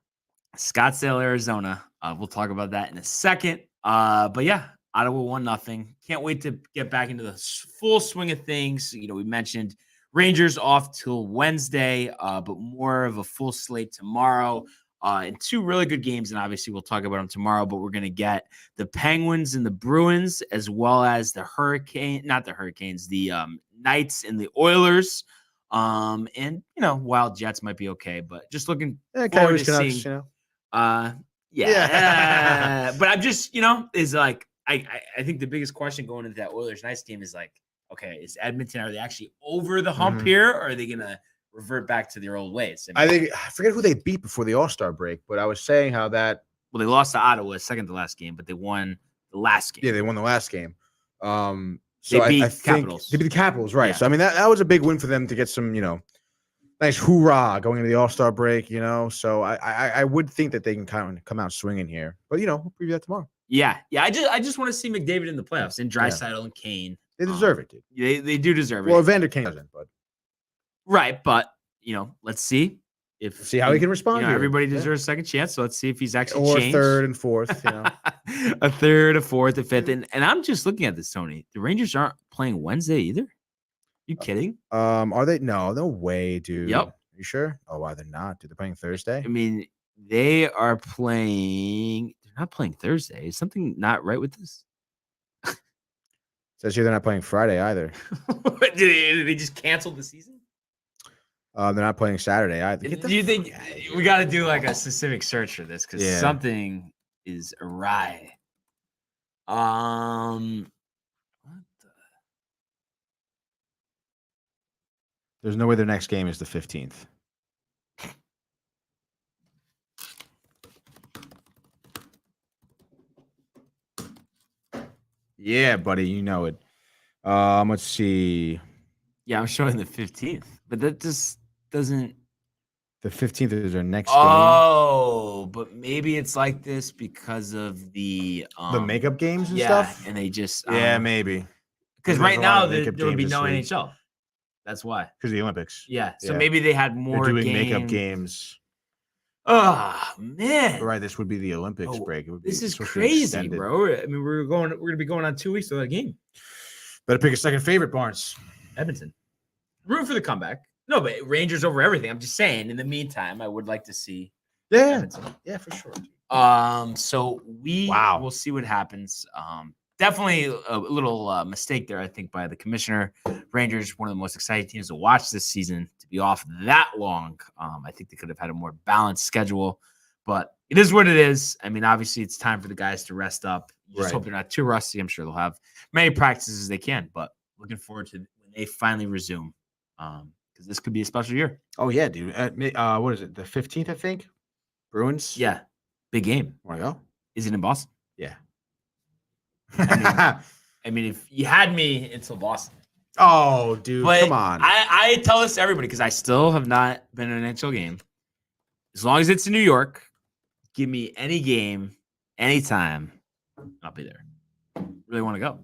Scottsdale, Arizona. We'll talk about that in a second. But yeah, Ottawa 1-0. Can't wait to get back into the full swing of things. We mentioned Rangers off till Wednesday, but more of a full slate tomorrow. And 2 really good games, and obviously we'll talk about them tomorrow, but we're going to get the Penguins and the Bruins, as well as the Knights and the Oilers. And, Wild Jets might be okay, but just looking forward to seeing. Yeah. But I'm just, is like, I think the biggest question going into that Oilers Knights game is like, okay, is Edmonton, are they actually over the hump here, or are they going to revert back to their old ways?
I forget who they beat before the All-Star break, but I was saying how that.
Well, they lost to Ottawa second to last game, but they won the last game.
Yeah, they won the last game. So
they beat
I
Capitals.
They beat the Capitals, right? Yeah. So I mean, that was a big win for them to get some, nice hoorah going into the All-Star break. So I would think that they can kind of come out swinging here, but we'll preview that tomorrow.
Yeah. I just want to see McDavid in the playoffs and Draisaitl and Kane.
They deserve it, dude.
They do deserve it.
Well, Evander Kane doesn't, but
right. But let's see
how he can respond.
Everybody deserves a second chance. So let's see if he's actually changed.
Third and fourth.
A third, a fourth, a fifth, and I'm just looking at this, Tony. The Rangers aren't playing Wednesday either. You kidding?
Are they? No way, dude.
Yep.
You sure? Oh, why they're not? Dude, they're playing Thursday.
I mean, they are playing. They're not playing Thursday. Is something not right with this?
Says here they're not playing Friday either.
Did they just cancel the season?
They're not playing Saturday either.
Do you think we got to do like a specific search for this because something is awry? What the?
There's no way their next game is the 15th. Yeah, buddy, you know it. Let's see.
Yeah, I'm showing the 15th, but that just doesn't.
The 15th is their next game.
Oh, but maybe it's like this because of the
makeup games and stuff.
And they just
maybe
because right now there would be no NHL. That's why.
Because of the Olympics.
Yeah, so maybe they had more.
They're doing makeup games.
Oh man!
Right, this would be the Olympics break. It would be
this is crazy, bro. I mean, we're going to be going on 2 weeks without a game.
Better pick a second favorite, Barnes.
Edmonton. Root for the comeback. No, but Rangers over everything. I'm just saying. In the meantime, I would like to see.
Edmonton. Yeah, for sure.
So we'll see what happens. Definitely a little mistake there, I think, by the commissioner. Rangers, one of the most exciting teams to watch this season. To be off that long, I think they could have had a more balanced schedule. But it is what it is. I mean, obviously, it's time for the guys to rest up. You just hope they're not too rusty. I'm sure they'll have many practices as they can. But looking forward to when they finally resume, because this could be a special year.
Oh, yeah, dude. What is it? The 15th, I think? Bruins?
Yeah. Big game.
Want to go?
Is it in Boston?
Yeah.
I mean, if you had me until Boston.
Oh, dude,
but
come on.
I tell this to everybody because I still have not been in an NHL game. As long as it's in New York, give me any game, anytime. I'll be there. Really want to go.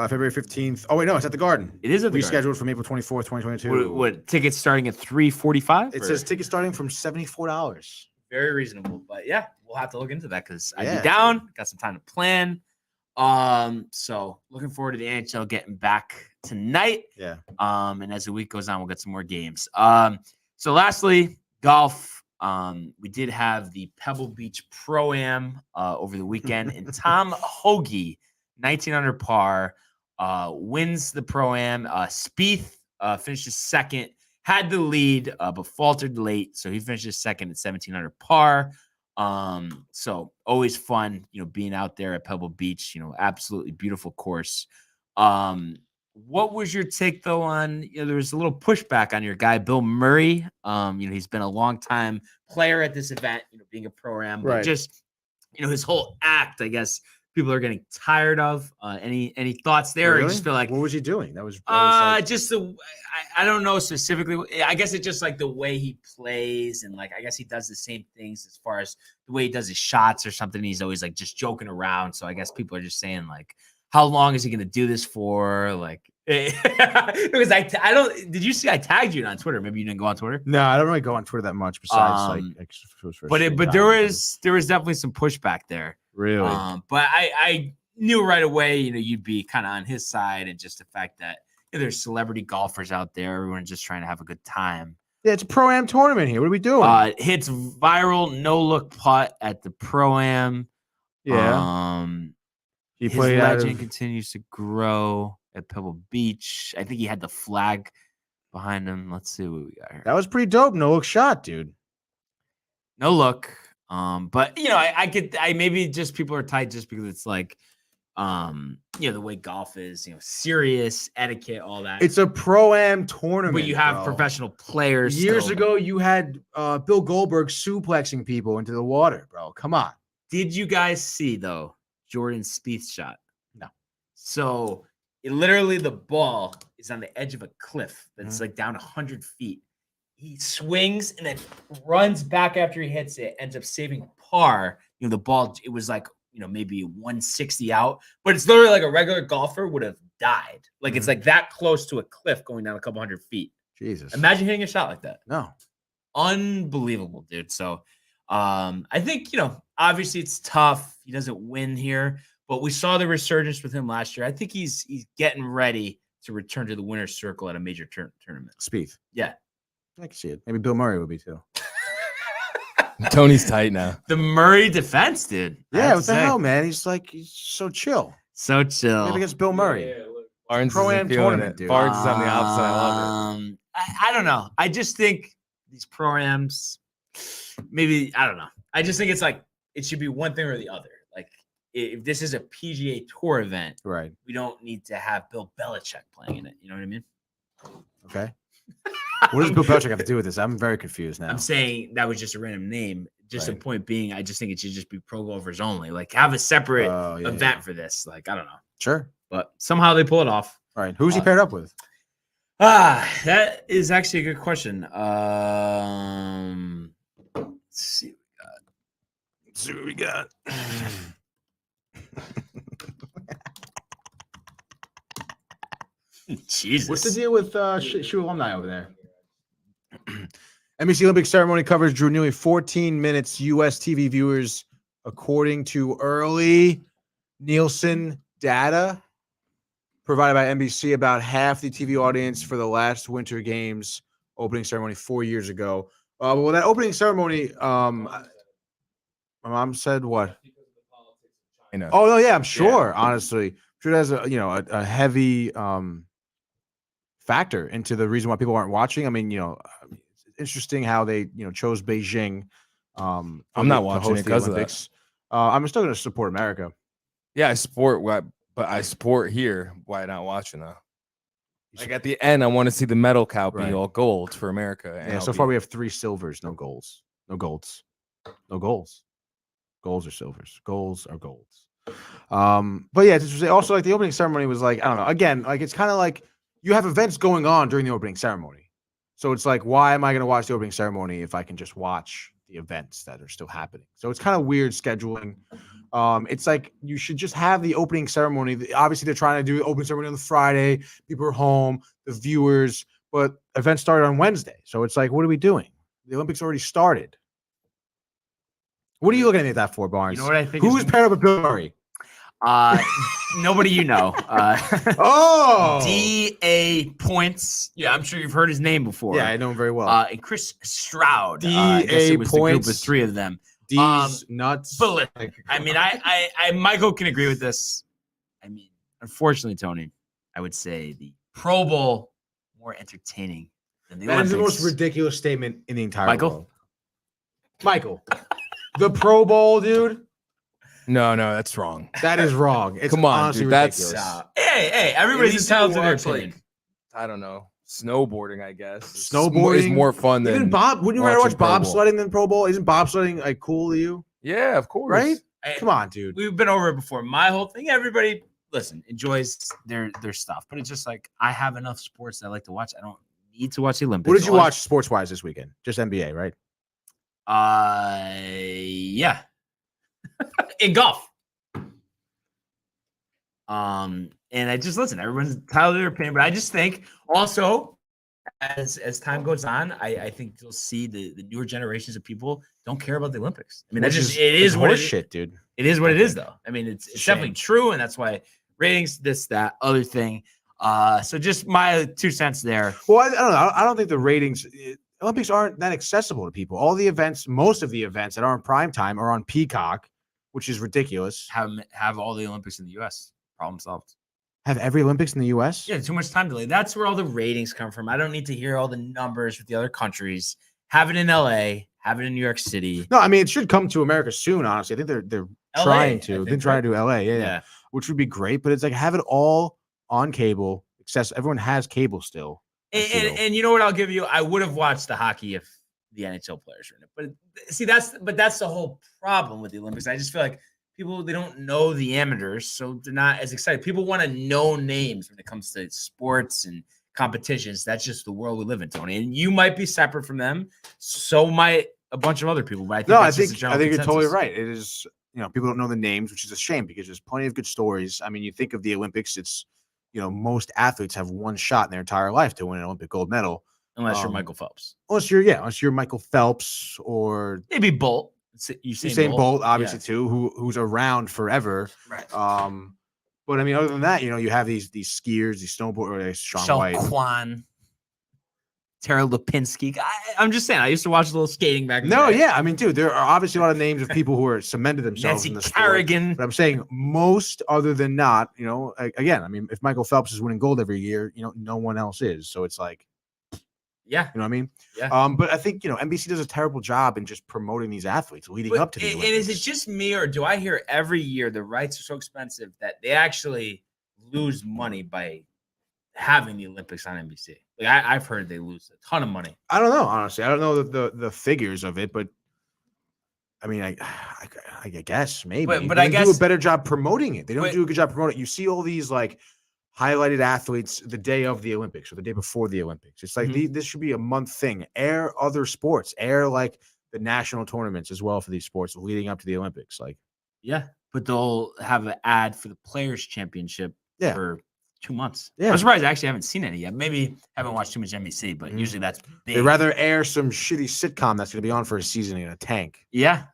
February 15th. Oh, wait, no, it's at the Garden.
It is at the Garden.
Rescheduled from April 24th, 2022.
What tickets starting at $345?
It says tickets starting from $74.
Very reasonable. But yeah, we'll have to look into that because I'd be down. Got some time to plan. So looking forward to the NHL getting back tonight.
Yeah.
And as the week goes on, we'll get some more games. So lastly, golf. We did have the Pebble Beach Pro-Am over the weekend, and Tom Hoagie, 19 under par, wins the Pro-Am. Spieth finishes second, had the lead, but faltered late, so he finishes second at 17 under par. So always fun, being out there at Pebble Beach, absolutely beautiful course. What was your take though on, there was a little pushback on your guy, Bill Murray. He's been a long time player at this event, being a pro-am, but just, his whole act, I guess people are getting tired of. Any thoughts there?
Really?
Or you just feel like,
what was he doing? That was
just I don't know specifically. I guess it's just like the way he plays, and like I guess he does the same things as far as the way he does his shots or something. He's always like just joking around. So I guess people are just saying like, how long is he going to do this for? Like, because I don't. Did you see? I tagged you on Twitter. Maybe you didn't go on Twitter.
No, I don't really go on Twitter that much. Besides,
but there was definitely some pushback there.
Really,
but I knew right away. You'd be kind of on his side, and just the fact that there's celebrity golfers out there. Everyone's just trying to have a good time.
Yeah, it's a pro-am tournament here. What are we doing?
Hits viral no-look putt at the pro-am.
Yeah.
His legend continues to grow at Pebble Beach. I think he had the flag behind him. Let's see what we got here.
That was pretty dope. No look shot, dude.
No look. But I maybe just people are tight just because it's like, the way golf is, serious etiquette, all that.
It's a pro-am tournament.
But you have professional players.
Years ago, you had Bill Goldberg suplexing people into the water, bro. Come on.
Did you guys see though Jordan Spieth's shot?
No.
So literally the ball is on the edge of a cliff that's like down 100 feet. He swings and then runs back after he hits it, ends up saving par. The ball, it was like, maybe 160 out, but it's literally like a regular golfer would have died. Like it's like that close to a cliff going down a couple 100 feet.
Jesus.
Imagine hitting a shot like that.
No.
Unbelievable, dude. So I think, obviously it's tough. He doesn't win here, but we saw the resurgence with him last year. I think he's getting ready to return to the winner's circle at a major tournament.
Spieth.
Yeah.
I can see it. Maybe Bill Murray would be too.
Tony's tight now.
The Murray defense, dude.
Yeah, what the hell, man? He's so chill.
So chill.
Maybe against Bill Murray.
Barnes
Pro-am tournament, dude.
Barnes is on the opposite. I love it.
I don't know. I just think these pro-ams, maybe, I don't know. I just think it's like, it should be one thing or the other. Like, if this is a PGA Tour event,
right,
we don't need to have Bill Belichick playing in it. You know what I mean?
Okay. What does Bill Belichick have to do with this? I'm very confused now.
I'm saying that was just a random name. Just a point being, I just think it should just be pro golfers only. Like, have a separate event for this. Like, I don't know.
Sure.
But somehow they pull it off.
All right. Who's he paired up with?
That is actually a good question. Let's see what we got. Jesus.
What's the deal with Shoe alumni over there? NBC Olympic ceremony coverage drew nearly 14 minutes U.S. TV viewers, according to early Nielsen data provided by NBC. About half the TV audience for the last Winter Games opening ceremony 4 years ago. Well, that opening ceremony, my mom said what? Oh no, yeah, I'm sure. Yeah. Honestly, I'm sure it has a heavy factor into the reason why people aren't watching. I mean, it's interesting how they chose Beijing.
I'm not watching it because of that.
I'm still going to support America.
Yeah, I support but I support here. Why not watching though? Like at the end, I want to see the medal cow be all gold for America.
Yeah, so far we have 3 silvers, no golds, no golds, no goals. Golds are silvers. Goals are golds. But yeah, also like the opening ceremony was like, I don't know. Again, like it's kind of like you have events going on during the opening ceremony. So it's like, why am I going to watch the opening ceremony if I can just watch the events that are still happening? So it's kind of weird scheduling. It's like you should just have the opening ceremony. Obviously, they're trying to do the opening ceremony on the Friday. People are home, the viewers, but events started on Wednesday. So it's like, what are we doing? The Olympics already started. What are you looking at that for, Barnes?
You know what I think?
Who's paired up with Bill Murray?
Nobody you know. D.A. Points. Yeah, I'm sure you've heard his name before.
Yeah, I know him very well.
And Chris Stroud.
D.A.
Points.
The
group of 3 of them.
D's nuts.
But I mean, I Michael can agree with this. I mean, unfortunately, Tony, I would say the Pro Bowl more entertaining than the Olympics.
That is the most ridiculous statement in the entire world. Michael. The Pro Bowl, dude.
No, that's wrong.
That is wrong. It's
Come on,
honestly
dude,
ridiculous.
Hey, everybody's entitled to their opinion.
I don't know. Snowboarding, I guess.
Snowboarding
is more fun than
even Bob. Wouldn't you rather watch
Pro Bowl.
bobsledding than Pro Bowl? Isn't bobsledding like cool to you?
Yeah, of course.
Right?
Hey,
Come on, dude.
We've been over it before. My whole thing, everybody, listen, enjoys their stuff, but it's just like I have enough sports that I like to watch. I don't need to watch the Olympics.
What did you watch sports wise this weekend? Just NBA, right?
Yeah. In golf. And I just listen, everyone's entitled to their opinion, but I just think also as time goes on, I think you'll see the newer generations of people don't care about the Olympics. I mean, it is what it is,
shit, dude.
It is what it is, though. I mean, it's definitely true, and that's why ratings, this, that, other thing. So just my 2 cents there.
Well, I don't know. I don't think the ratings. Olympics aren't that accessible to people. All the events, most of the events that are on prime time are on Peacock, which is ridiculous.
Have all the Olympics in the U.S. Problem solved.
Have every Olympics in the U.S.?
Yeah, too much time delay. That's where all the ratings come from. I don't need to hear all the numbers with the other countries. Have it in L.A. Have it in New York City.
No, I mean it should come to America soon. Honestly, I think they're trying to. They've been trying to do L.A. Yeah, which would be great. But it's like have it all on cable. Everyone has cable still.
And you know what I'll give you? I would have watched the hockey if the NHL players were in it. But see, that's the whole problem with the Olympics. I just feel like people, they don't know the amateurs, so they're not as excited. People want to know names when it comes to sports and competitions. That's just the world we live in, Tony. And you might be separate from them. So might a bunch of other people. But I think
you're totally right. It is, people don't know the names, which is a shame because there's plenty of good stories. I mean, you think of the Olympics, it's, most athletes have one shot in their entire life to win an Olympic gold medal.
Unless you're Michael Phelps.
Unless you're Michael Phelps or
maybe Bolt.
Usain Bolt, obviously, too, who's around forever.
Right.
But I mean, other than that, you have these skiers, these snowboarders, Sean White,
Kwan, Tara Lipinski. I'm just saying, I used to watch a little skating back in the day.
I mean, dude, there are obviously a lot of names of people who are cemented themselves
Nancy
in the
Kerrigan.
sport. But I'm saying most other than not, again, I mean, if Michael Phelps is winning gold every year, no one else is. So it's like,
yeah.
You know what I mean?
Yeah.
But I think, NBC does a terrible job in just promoting these athletes leading up to the Olympics.
And is it just me, or do I hear every year the rights are so expensive that they actually lose money by having the Olympics on NBC? Like I've heard they lose a ton of money.
I don't know, honestly. I don't know the figures of it, but I mean, I guess maybe.
But I guess
do a better job promoting it. They don't do a good job promoting it. You see all these like highlighted athletes the day of the Olympics or the day before the Olympics. It's like this should be a month thing. Air other sports. Air like the national tournaments as well for these sports leading up to the Olympics. Like,
yeah, but they'll have an ad for the Players Championship for 2 months.
Yeah,
I'm surprised I actually haven't seen any yet. Maybe haven't watched too much NBC, but usually that's big.
They'd rather air some shitty sitcom that's going to be on for a season in a tank.
Yeah,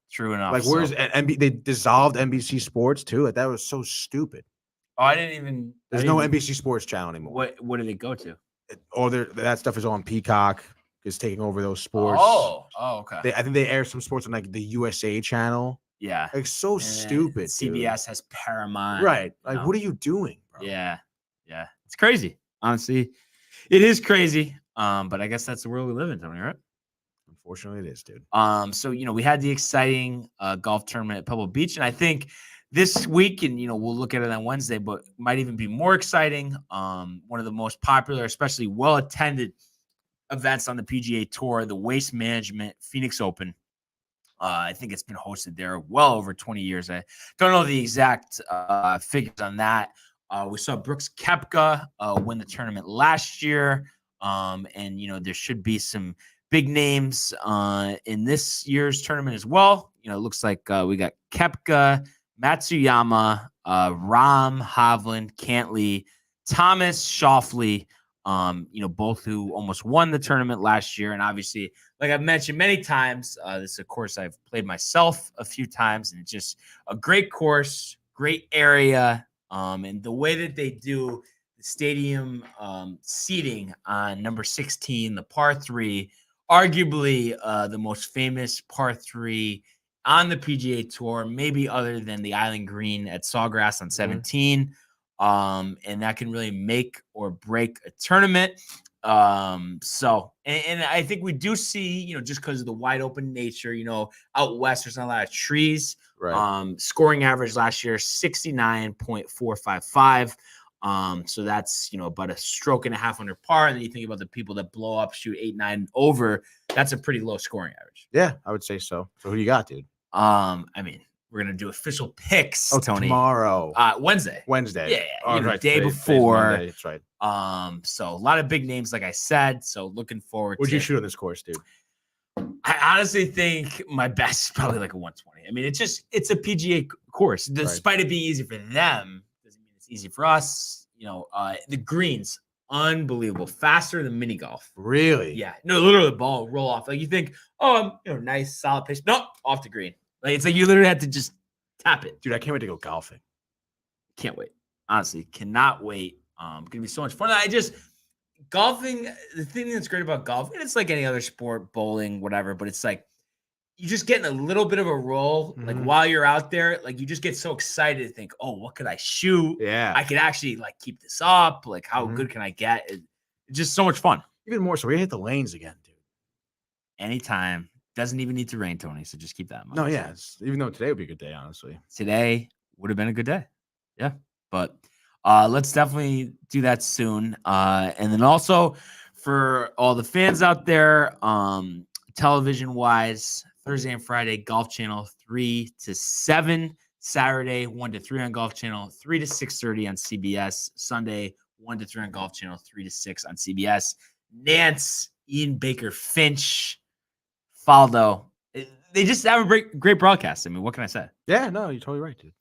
true enough.
Like, where's they dissolved NBC Sports too? Like, that was so stupid.
Oh, I didn't even.
There's no NBC Sports channel anymore.
What did it go to?
That stuff is on Peacock. Is taking over those sports.
Oh, okay.
I think they air some sports on like the USA channel.
Yeah,
like so stupid.
CBS
dude.
has Paramount.
Right. Like, what are you doing, bro?
Yeah. It's crazy. Honestly, it is crazy. But I guess that's the world we live in, Tony. Right?
Unfortunately, it is, dude.
So we had the exciting golf tournament at Pebble Beach, and I think this week, and we'll look at it on Wednesday, but might even be more exciting. One of the most popular, especially well-attended events on the PGA Tour, the Waste Management Phoenix Open. I think it's been hosted there well over 20 years. I don't know the exact figures on that. We saw Brooks Koepka win the tournament last year, and there should be some big names in this year's tournament as well. It looks like we got Koepka, Matsuyama, Rahm, Hovland, Cantley, Thomas, Schauffele, both who almost won the tournament last year. And obviously, like I've mentioned many times, this is a course I've played myself a few times, and it's just a great course, great area. And the way that they do the stadium seating on number 16, the par 3, arguably the most famous par 3 on the PGA Tour, maybe other than the Island Green at Sawgrass on 17. And that can really make or break a tournament. So and I think we do see, just because of the wide open nature, out west there's not a lot of trees.
Right.
Scoring average last year 69.455. So that's about a stroke and a half under par. And then you think about the people that blow up, shoot 8-9 over. That's a pretty low scoring average.
Yeah, I would say so. So who do you got, dude?
I mean, we're gonna do official picks. Tony,
tomorrow.
Wednesday.
Yeah.
Oh,
right.
Day before.
Monday, that's right.
So a lot of big names, like I said. So looking forward.
What'd you shoot on this course, dude?
I honestly think my best is probably like a 120. I mean, it's a PGA course. Despite it being easy for them, doesn't mean it's easy for us. The greens, unbelievable, faster than mini golf.
Really?
Yeah. No, literally the ball roll off. Like you think, nice, solid pitch. No, off the green. Like it's like you literally had to just tap it.
Dude, I can't wait to go golfing.
Can't wait. Honestly, cannot wait. Gonna be so much fun. Golfing, the thing that's great about golf, and it's like any other sport, bowling, whatever, but it's like you just getting a little bit of a roll. Like while you're out there, like you just get so excited to think, oh, what could I shoot?
Yeah.
I could actually like keep this up. Like how good can I get? It's just so much fun.
Even more so, we hit the lanes again, dude.
Anytime. Doesn't even need to rain, Tony. So just keep that in mind.
No, yeah. Even though today would be a good day, honestly.
Today would have been a good day. Yeah. But let's definitely do that soon. And then also for all the fans out there, television wise, Thursday and Friday, Golf Channel 3 to 7. Saturday, 1 to 3 on Golf Channel, 3 to 6:30 on CBS. Sunday, 1 to 3 on Golf Channel, 3 to 6 on CBS. Nance, Ian Baker Finch, Faldo. They just have a great broadcast. I mean, what can I say?
Yeah, no, you're totally right, dude.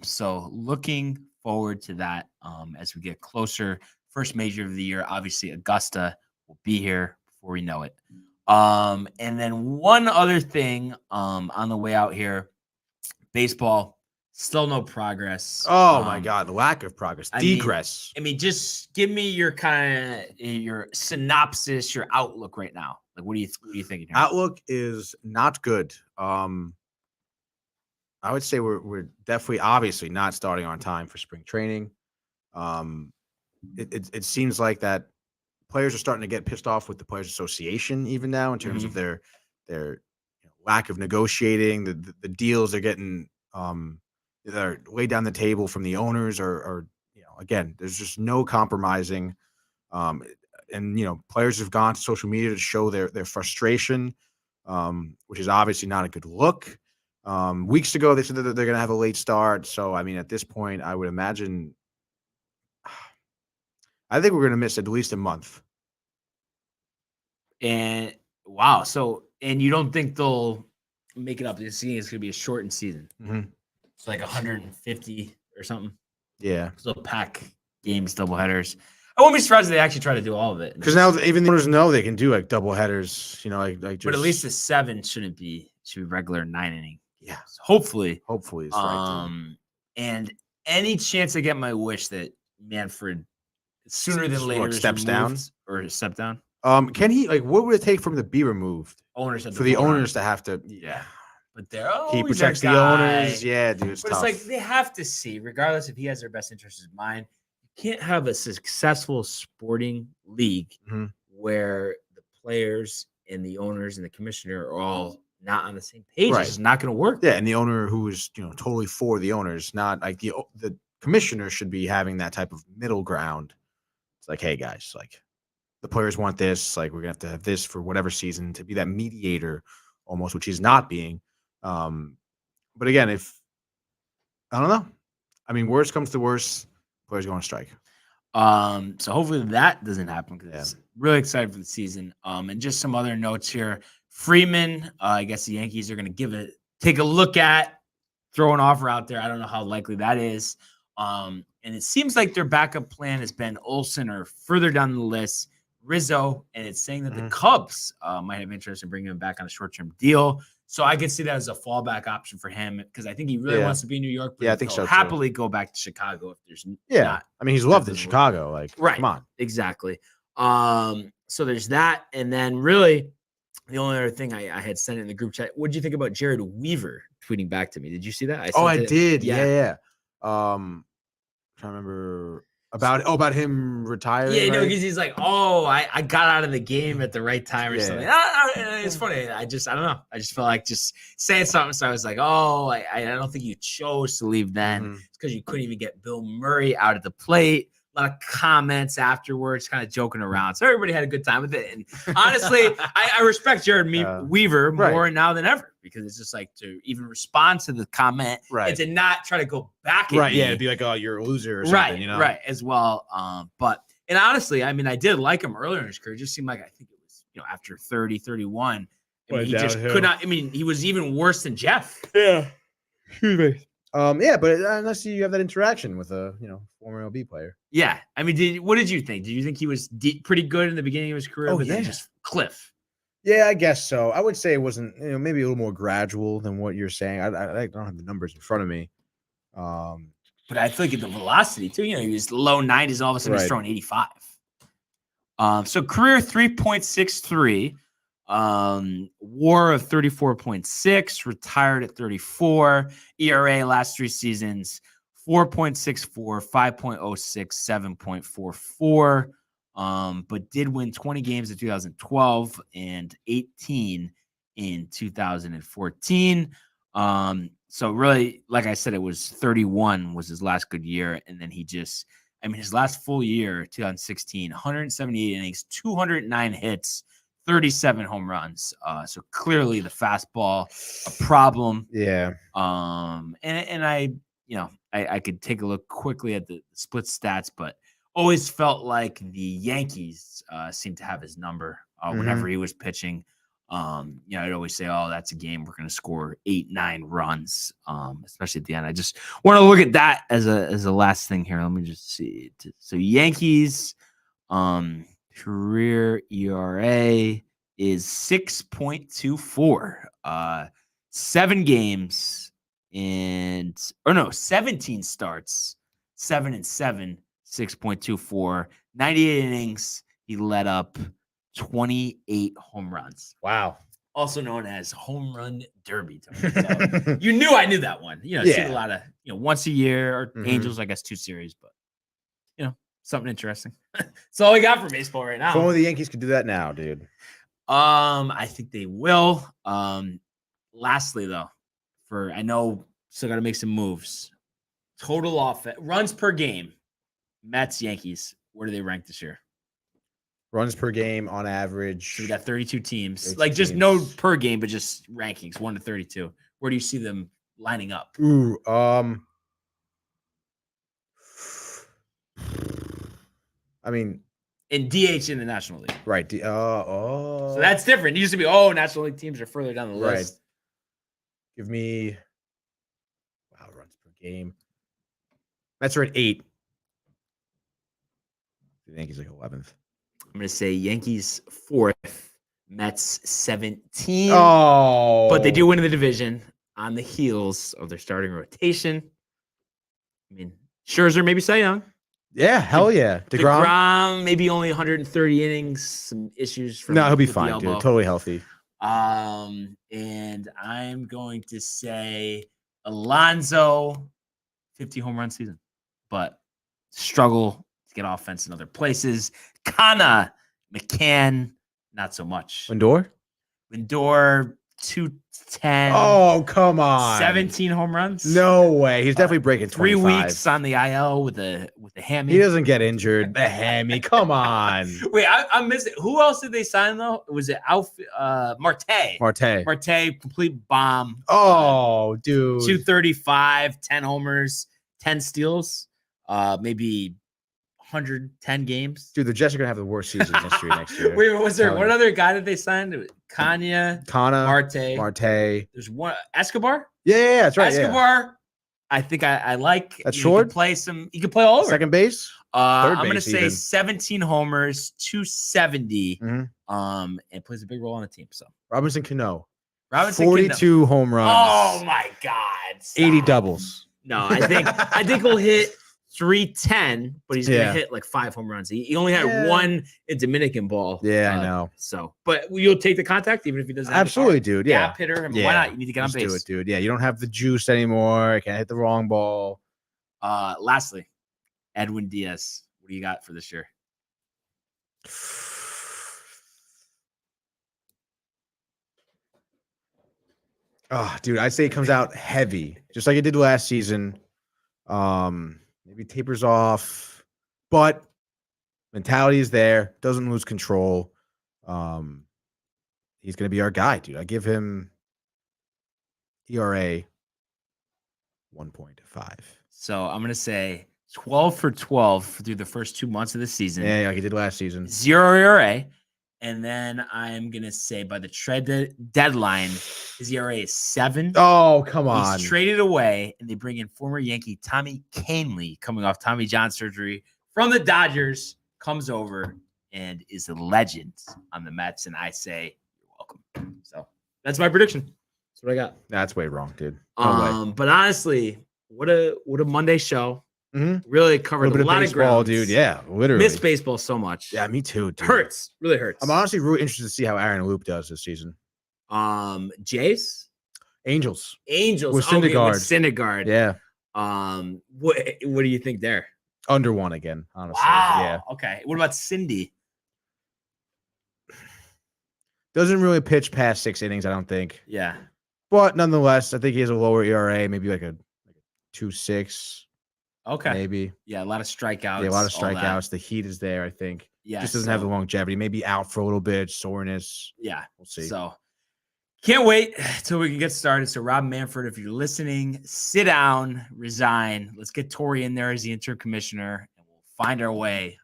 So looking forward to that as we get closer. First major of the year, obviously Augusta will be here before we know it. And then one other thing on the way out here, baseball, still no progress.
Oh my God, the lack of progress, degress.
I mean, just give me your your synopsis, your outlook right now. Like, what are you thinking here?
Outlook is not good. I would say we're definitely, obviously, not starting on time for spring training. It seems like that players are starting to get pissed off with the Players Association even now in terms of their lack of negotiating. The deals they're getting that are laid down the table from the owners are again, there's just no compromising. And players have gone to social media to show their frustration, which is obviously not a good look. Weeks ago, they said that they're going to have a late start. So, I mean, at this point, I would imagine, I think we're going to miss at least a month.
And wow. So, and you don't think they'll make it up? This season is going to be a shortened season. It's like 150 or something.
Yeah.
So pack games, doubleheaders. I won't be surprised if they actually try to do all of it.
Because now even the owners know they can do like double headers, like just,
but at least the 7 should be regular 9 inning.
Yeah.
So hopefully
it's right.
And any chance I get my wish that Manfred sooner than later
steps down
or step down.
Can he, like, what would it take for him to be removed?
Owners
for the owners to have to,
But they're
he protects the owners. Yeah, dude. It's tough.
It's like they have to see, regardless if he has their best interests in mind. You can't have a successful sporting league where the players and the owners and the commissioner are all not on the same page.
Right.
It's just not going to work.
Yeah, and the owner who is totally for the owners, not like the commissioner should be having that type of middle ground. It's like, hey guys, like the players want this, like we're gonna have to have this for whatever season, to be that mediator almost, which he's not being. But again, if I don't know, I mean, worst comes to worst, players go on strike.
So hopefully that doesn't happen because really excited for the season. And just some other notes here. Freeman, I guess the Yankees are going to take a look at, throw an offer out there. I don't know how likely that is. And it seems like their backup plan has been Olsen or further down the list, Rizzo, and it's saying that the Cubs might have interest in bringing him back on a short-term deal. So I could see that as a fallback option for him because I think he really wants to be in New York. But
I think so.
Happily go back to Chicago if there's not.
I mean, he's loved in Chicago. Like,
right.
Come on.
Exactly. So there's that. And then really the only other thing I had sent in the group chat, what did you think about Jared Weaver tweeting back to me? Did you see that?
I did. Yeah. I'm trying to remember. About him retiring.
Yeah,
right?
because he's like, oh, I got out of the game at the right time or something. It's funny. I don't know. I just felt like just saying something. So I was like, oh, I don't think you chose to leave then. It's because you couldn't even get Bill Murray out at the plate. A lot of comments afterwards, kind of joking around. So everybody had a good time with it. And honestly, I respect Jared Weaver more now than ever, because it's just like to even respond to the comment and to not try to go back at me.
Yeah, to be like, oh, you're a loser or something, you know?
Right, as well. And honestly, I mean, I did like him earlier in his career. It just seemed like, I think it was, after 30, 31, I mean, he just could not. I mean, he was even worse than Jeff.
Yeah. Excuse me. Yeah, but unless you have that interaction with a, former MLB player.
Yeah. I mean, what did you think? Did you think he was pretty good in the beginning of his career? Then just cliff?
Yeah, I guess so. I would say it wasn't, maybe a little more gradual than what you're saying. I don't have the numbers in front of me.
But I feel like the velocity too, he was low 90s, all of a sudden he's throwing 85. So career 3.63, WAR of 34.6, retired at 34, ERA last 3 seasons 4.64, 5.06, 7.44. But did win 20 games in 2012 and 18 in 2014. So really, like I said, it was 31 was his last good year. And then his last full year, 2016, 178 innings, 209 hits, 37 home runs. So clearly the fastball, a problem.
Yeah.
And I could take a look quickly at the split stats, but always felt like the Yankees seemed to have his number whenever he was pitching. I'd always say, oh, that's a game we're going to score 8-9 runs, especially at the end. I just want to look at that as a last thing here. Let me just see. So Yankees career ERA is 6.24. 17 starts, 7-7, 6.24, 98 innings. He let up 28 home runs.
Wow.
Also known as home run derby. So you knew I knew that one. See a lot of, once a year, or Angels, I guess 2 series, but something interesting. That's all we got for baseball right now.
If only the Yankees could do that now, dude.
I think they will. Lastly, though, I know still got to make some moves. Total offense, runs per game. Mets, Yankees. Where do they rank this year?
Runs per game on average.
So we got 32 teams. Just no per game, but just rankings, 1 to 32. Where do you see them lining up?
Ooh, I mean,
in DH in the National League.
Right.
So that's different. It used to be, National League teams are further down the list.
Give me, runs per game. Mets are at 8. The Yankees like 11th.
I'm going to say Yankees 4th, Mets 17.
Oh.
But they do win the division on the heels of their starting rotation. I mean, Scherzer, maybe Cy Young.
Yeah, hell yeah.
DeGrom, maybe only 130 innings, some issues.
He'll be fine, dude. Totally healthy.
And I'm going to say Alonso, 50 home run season, but struggle to get offense in other places. Kana, McCann, not so much.
Lindor,
210.
Oh, come on.
17 home runs.
No way. He's definitely breaking 25.
3 weeks on the IL with a hammy.
He doesn't get injured. The hammy. Come on.
Wait, I'm missing. Who else did they sign though? Was it Marte? Marte, complete bomb.
Oh, dude.
235, 10 homers, 10 steals, maybe 110 games.
Dude, the Jets are gonna have the worst season in history next year.
Wait, was there one other guy that they signed? Kana, Marte. There's one Escobar.
Yeah, that's right.
Escobar.
Yeah.
I think I like.
That's short.
He can play all over.
Second base.
I'm gonna say 17 homers, 270. And plays a big role on the team. So
Robinson Cano.
42
home runs.
Oh my God. Stop.
80 doubles.
No, I think he'll hit 310, but he's gonna hit like 5 home runs. He only had 1 in Dominican ball.
Yeah, I know.
So, but you'll take the contact even if he doesn't.
Absolutely, dude. Yeah,
gap hitter. I mean, why not? You need to get on base.
Do it, dude. Yeah, you don't have the juice anymore. I can't hit the wrong ball.
Lastly, Edwin Diaz. What do you got for this year?
Oh, dude, I'd say it comes out heavy, just like it did last season. Maybe tapers off, but mentality is there. Doesn't lose control. He's gonna be our guy, dude. I give him ERA 1.5.
So I'm gonna say 12 for 12 through the first 2 months of the season.
Yeah, like he did last season.
0 ERA. And then I'm going to say by the trade deadline, his ERA is 7.
Oh, come on.
He's traded away, and they bring in former Yankee Tommy Kahnle, coming off Tommy John surgery from the Dodgers, comes over and is a legend on the Mets. And I say, you're welcome. So that's my prediction. That's what I got.
That's way wrong, dude. No way.
But honestly, what a Monday show.
Mm-hmm.
Really covered a lot of ground,
dude. Yeah, literally.
Miss baseball so much.
Yeah, me too. Dude.
Hurts. Really hurts.
I'm honestly really interested to see how Aaron Loop does this season.
Jays?
Angels.
With
Syndergaard. Yeah.
What do you think there?
Under one again, honestly.
Wow.
Yeah.
Okay. What about Cindy?
Doesn't really pitch past 6 innings, I don't think.
Yeah.
But nonetheless, I think he has a lower ERA, maybe like a 2.6.
Okay.
Maybe.
Yeah, a lot of strikeouts.
Yeah, a lot of strikeouts. The heat is there, I think.
Yeah.
Just doesn't have the longevity. Maybe out for a little bit, soreness.
Yeah.
We'll see.
So can't wait till we can get started. So Rob Manfred, if you're listening, sit down, resign. Let's get Torrey in there as the interim commissioner, and we'll find our way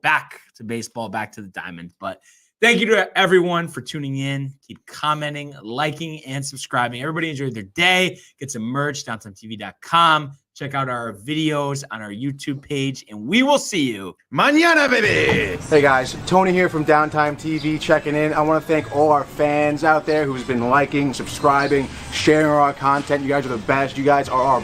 back to baseball, back to the diamond. But thank you to everyone for tuning in. Keep commenting, liking, and subscribing. Everybody enjoyed their day. Get some merch, downtontv.com. Check out our videos on our YouTube page, and we will see you mañana, baby.
Hey guys, Tony here from Downtime TV checking in. I want to thank all our fans out there who's been liking, subscribing, sharing our content. You guys are the best. You guys are our